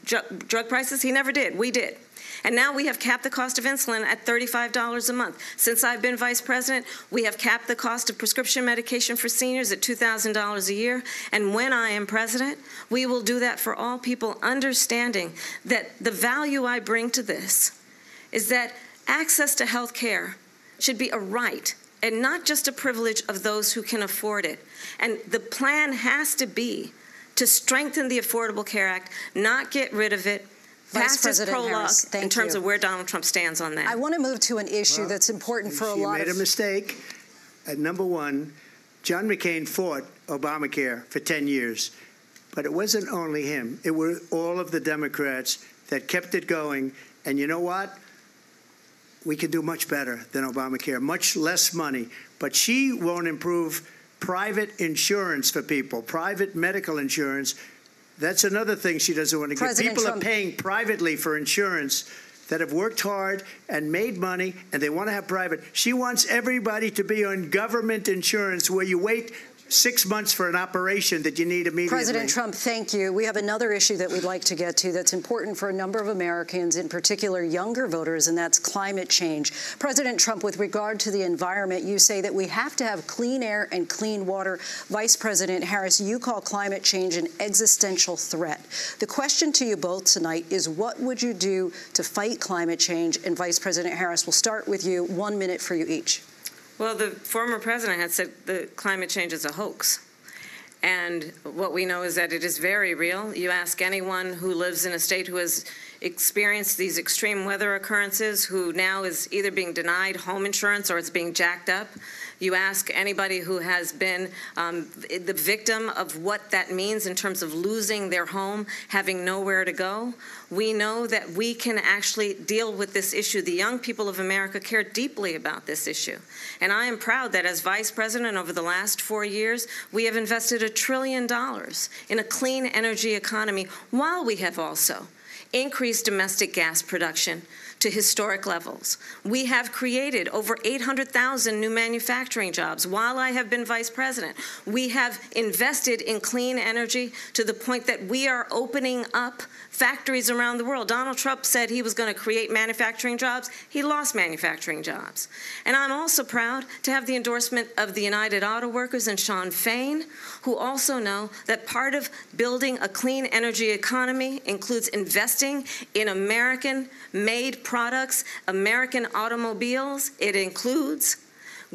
drug prices. He never did. We did. And now we have capped the cost of insulin at $35 a month. Since I've been vice president, we have capped the cost of prescription medication for seniors at $2,000 a year. And when I am president, we will do that for all people, understanding that the value I bring to this is that access to health care should be a right and not just a privilege of those who can afford it. And the plan has to be to strengthen the Affordable Care Act, not get rid of it, Vice President Harris, in terms of where Donald Trump stands on that. I want to move to an issue that's important for a lot of... She made a mistake. At number one, John McCain fought Obamacare for 10 years. But it wasn't only him. It were all of the Democrats that kept it going. And you know what? We can do much better than Obamacare, much less money. But she won't improve private insurance for people, private medical insurance. That's another thing she doesn't want to get. People are paying privately for insurance that have worked hard and made money, and they want to have private. She wants everybody to be on government insurance where you wait 6 months for an operation that you need immediately. President Trump, thank you. We have another issue that we'd like to get to that's important for a number of Americans, in particular younger voters, and that's climate change. President Trump, with regard to the environment, you say that we have to have clean air and clean water. Vice President Harris, you call climate change an existential threat. The question to you both tonight is, what would you do to fight climate change? And Vice President Harris, we'll start with you. 1 minute for you each. Well, the former president had said that climate change is a hoax. And what we know is that it is very real. You ask anyone who lives in a state who has experienced these extreme weather occurrences, who now is either being denied home insurance or it's being jacked up. You ask anybody who has been the victim of what that means in terms of losing their home, having nowhere to go. We know that we can actually deal with this issue. The young people of America care deeply about this issue. And I am proud that as vice president over the last 4 years, we have invested $1 trillion in a clean energy economy, while we have also increased domestic gas production to historic levels. We have created over 800,000 new manufacturing jobs while I have been vice president. We have invested in clean energy to the point that we are opening up factories around the world. Donald Trump said he was going to create manufacturing jobs. He lost manufacturing jobs. And I'm also proud to have the endorsement of the United Auto Workers and Sean Fain, who also know that part of building a clean energy economy includes investing in American-made products, American automobiles. It includes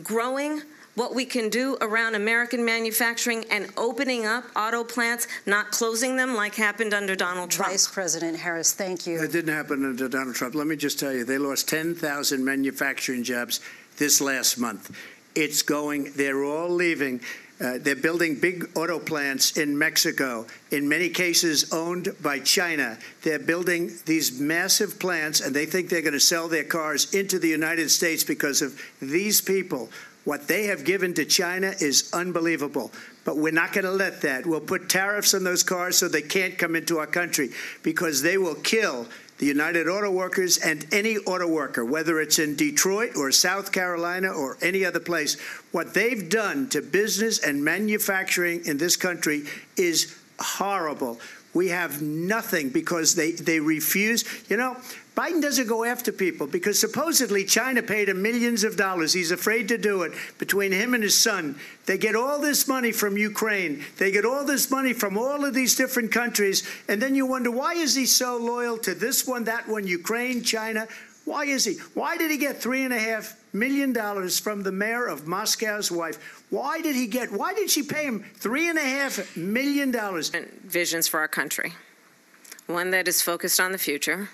growing what we can do around American manufacturing and opening up auto plants, not closing them like happened under Donald Trump. Vice President Harris, thank you. It didn't happen under Donald Trump. Let me just tell you, they lost 10,000 manufacturing jobs this last month. It's going, they're all leaving. They're building big auto plants in Mexico, in many cases owned by China. They're building these massive plants, and they think they're going to sell their cars into the United States because of these people. What they have given to China is unbelievable. But we're not going to let that. We'll put tariffs on those cars so they can't come into our country, because they will kill the United Auto Workers and any auto worker, whether it's in Detroit or South Carolina or any other place. What they've done to business and manufacturing in this country is horrible. We have nothing because they refuse. You know, Biden doesn't go after people because supposedly China paid him millions of dollars. He's afraid to do it. Between him and his son, they get all this money from Ukraine. They get all this money from all of these different countries. And then you wonder, why is he so loyal to this one, that one, Ukraine, China? Why is he? Why did he get $3.5 million from the mayor of Moscow's wife? Why did she pay him $3.5 million? Visions for our country. One that is focused on the future,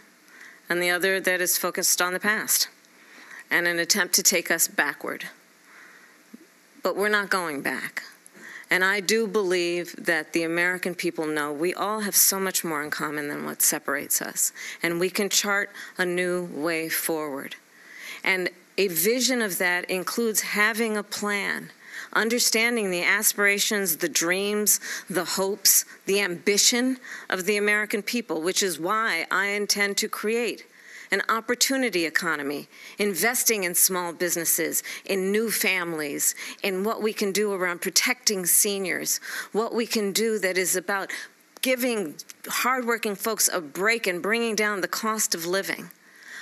and the other that is focused on the past, and an attempt to take us backward. But we're not going back. And I do believe that the American people know we all have so much more in common than what separates us, and we can chart a new way forward. And a vision of that includes having a plan, understanding the aspirations, the dreams, the hopes, the ambition of the American people, which is why I intend to create an opportunity economy, investing in small businesses, in new families, in what we can do around protecting seniors, what we can do that is about giving hardworking folks a break and bringing down the cost of living.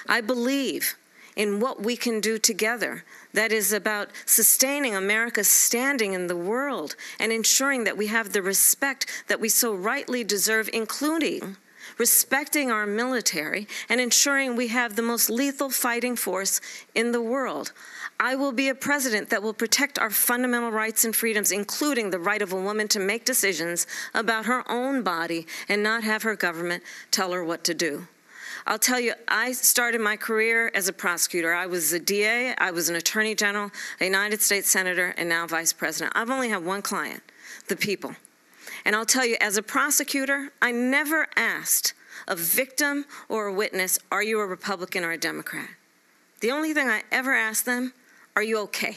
I believe in what we can do together that is about sustaining America's standing in the world and ensuring that we have the respect that we so rightly deserve, including respecting our military and ensuring we have the most lethal fighting force in the world. I will be a president that will protect our fundamental rights and freedoms, including the right of a woman to make decisions about her own body and not have her government tell her what to do. I'll tell you, I started my career as a prosecutor. I was a DA, I was an attorney general, a United States senator, and now vice president. I've only had one client, the people. And I'll tell you, as a prosecutor, I never asked a victim or a witness, are you a Republican or a Democrat? The only thing I ever asked them, are you okay?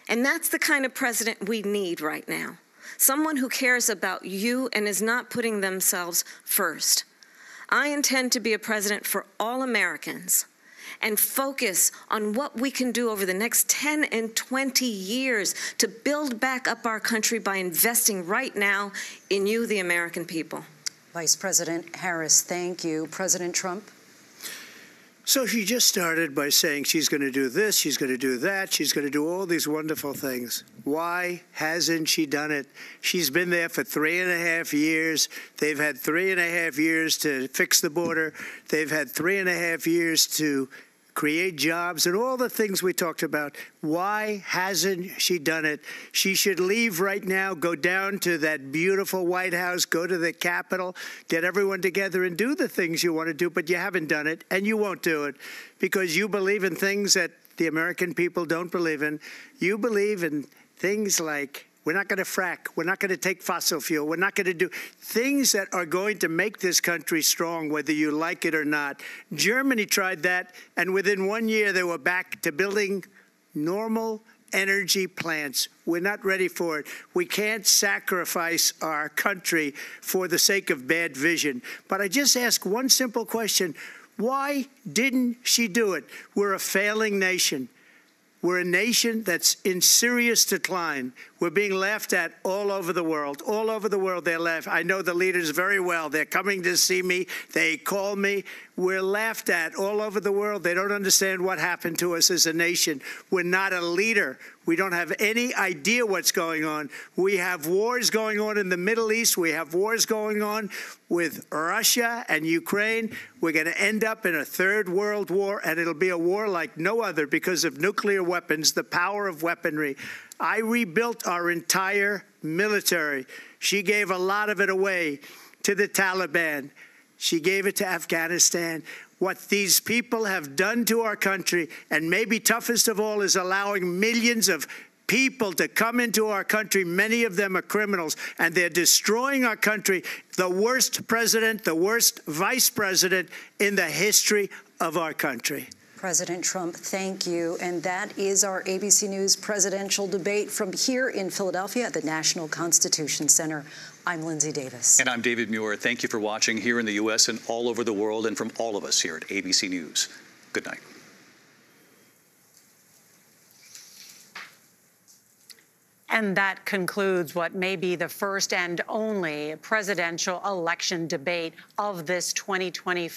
And that's the kind of president we need right now. Someone who cares about you and is not putting themselves first. I intend to be a president for all Americans and focus on what we can do over the next 10 and 20 years to build back up our country by investing right now in you, the American people. Vice President Harris, thank you. President Trump? So she just started by saying she's going to do this, she's going to do that, she's going to do all these wonderful things. Why hasn't she done it? She's been there for 3.5 years. They've had 3.5 years to fix the border. They've had 3.5 years to create jobs and all the things we talked about. Why hasn't she done it? She should leave right now, go down to that beautiful White House, go to the Capitol, get everyone together and do the things you want to do, but you haven't done it, and you won't do it because you believe in things that the American people don't believe in. You believe in things like we're not going to frack. We're not going to take fossil fuel. We're not going to do things that are going to make this country strong, whether you like it or not. Germany tried that, and within 1 year, they were back to building normal energy plants. We're not ready for it. We can't sacrifice our country for the sake of bad vision. But I just ask one simple question. Why didn't she do it? We're a failing nation. We're a nation that's in serious decline. We're being laughed at all over the world. All over the world, they're laughing. I know the leaders very well. They're coming to see me. They call me. We're laughed at all over the world. They don't understand what happened to us as a nation. We're not a leader. We don't have any idea what's going on. We have wars going on in the Middle East. We have wars going on with Russia and Ukraine. We're going to end up in a third world war, and it'll be a war like no other because of nuclear weapons, the power of weaponry. I rebuilt our entire military. She gave a lot of it away to the Taliban. She gave it to Afghanistan. What these people have done to our country, and maybe toughest of all, is allowing millions of people to come into our country. Many of them are criminals, and they're destroying our country. The worst president, the worst vice president in the history of our country. President Trump, thank you. And that is our ABC News presidential debate from here in Philadelphia at the National Constitution Center. I'm Lindsay Davis. And I'm David Muir. Thank you for watching here in the U.S. and all over the world, and from all of us here at ABC News. Good night. And that concludes what may be the first and only presidential election debate of this 2024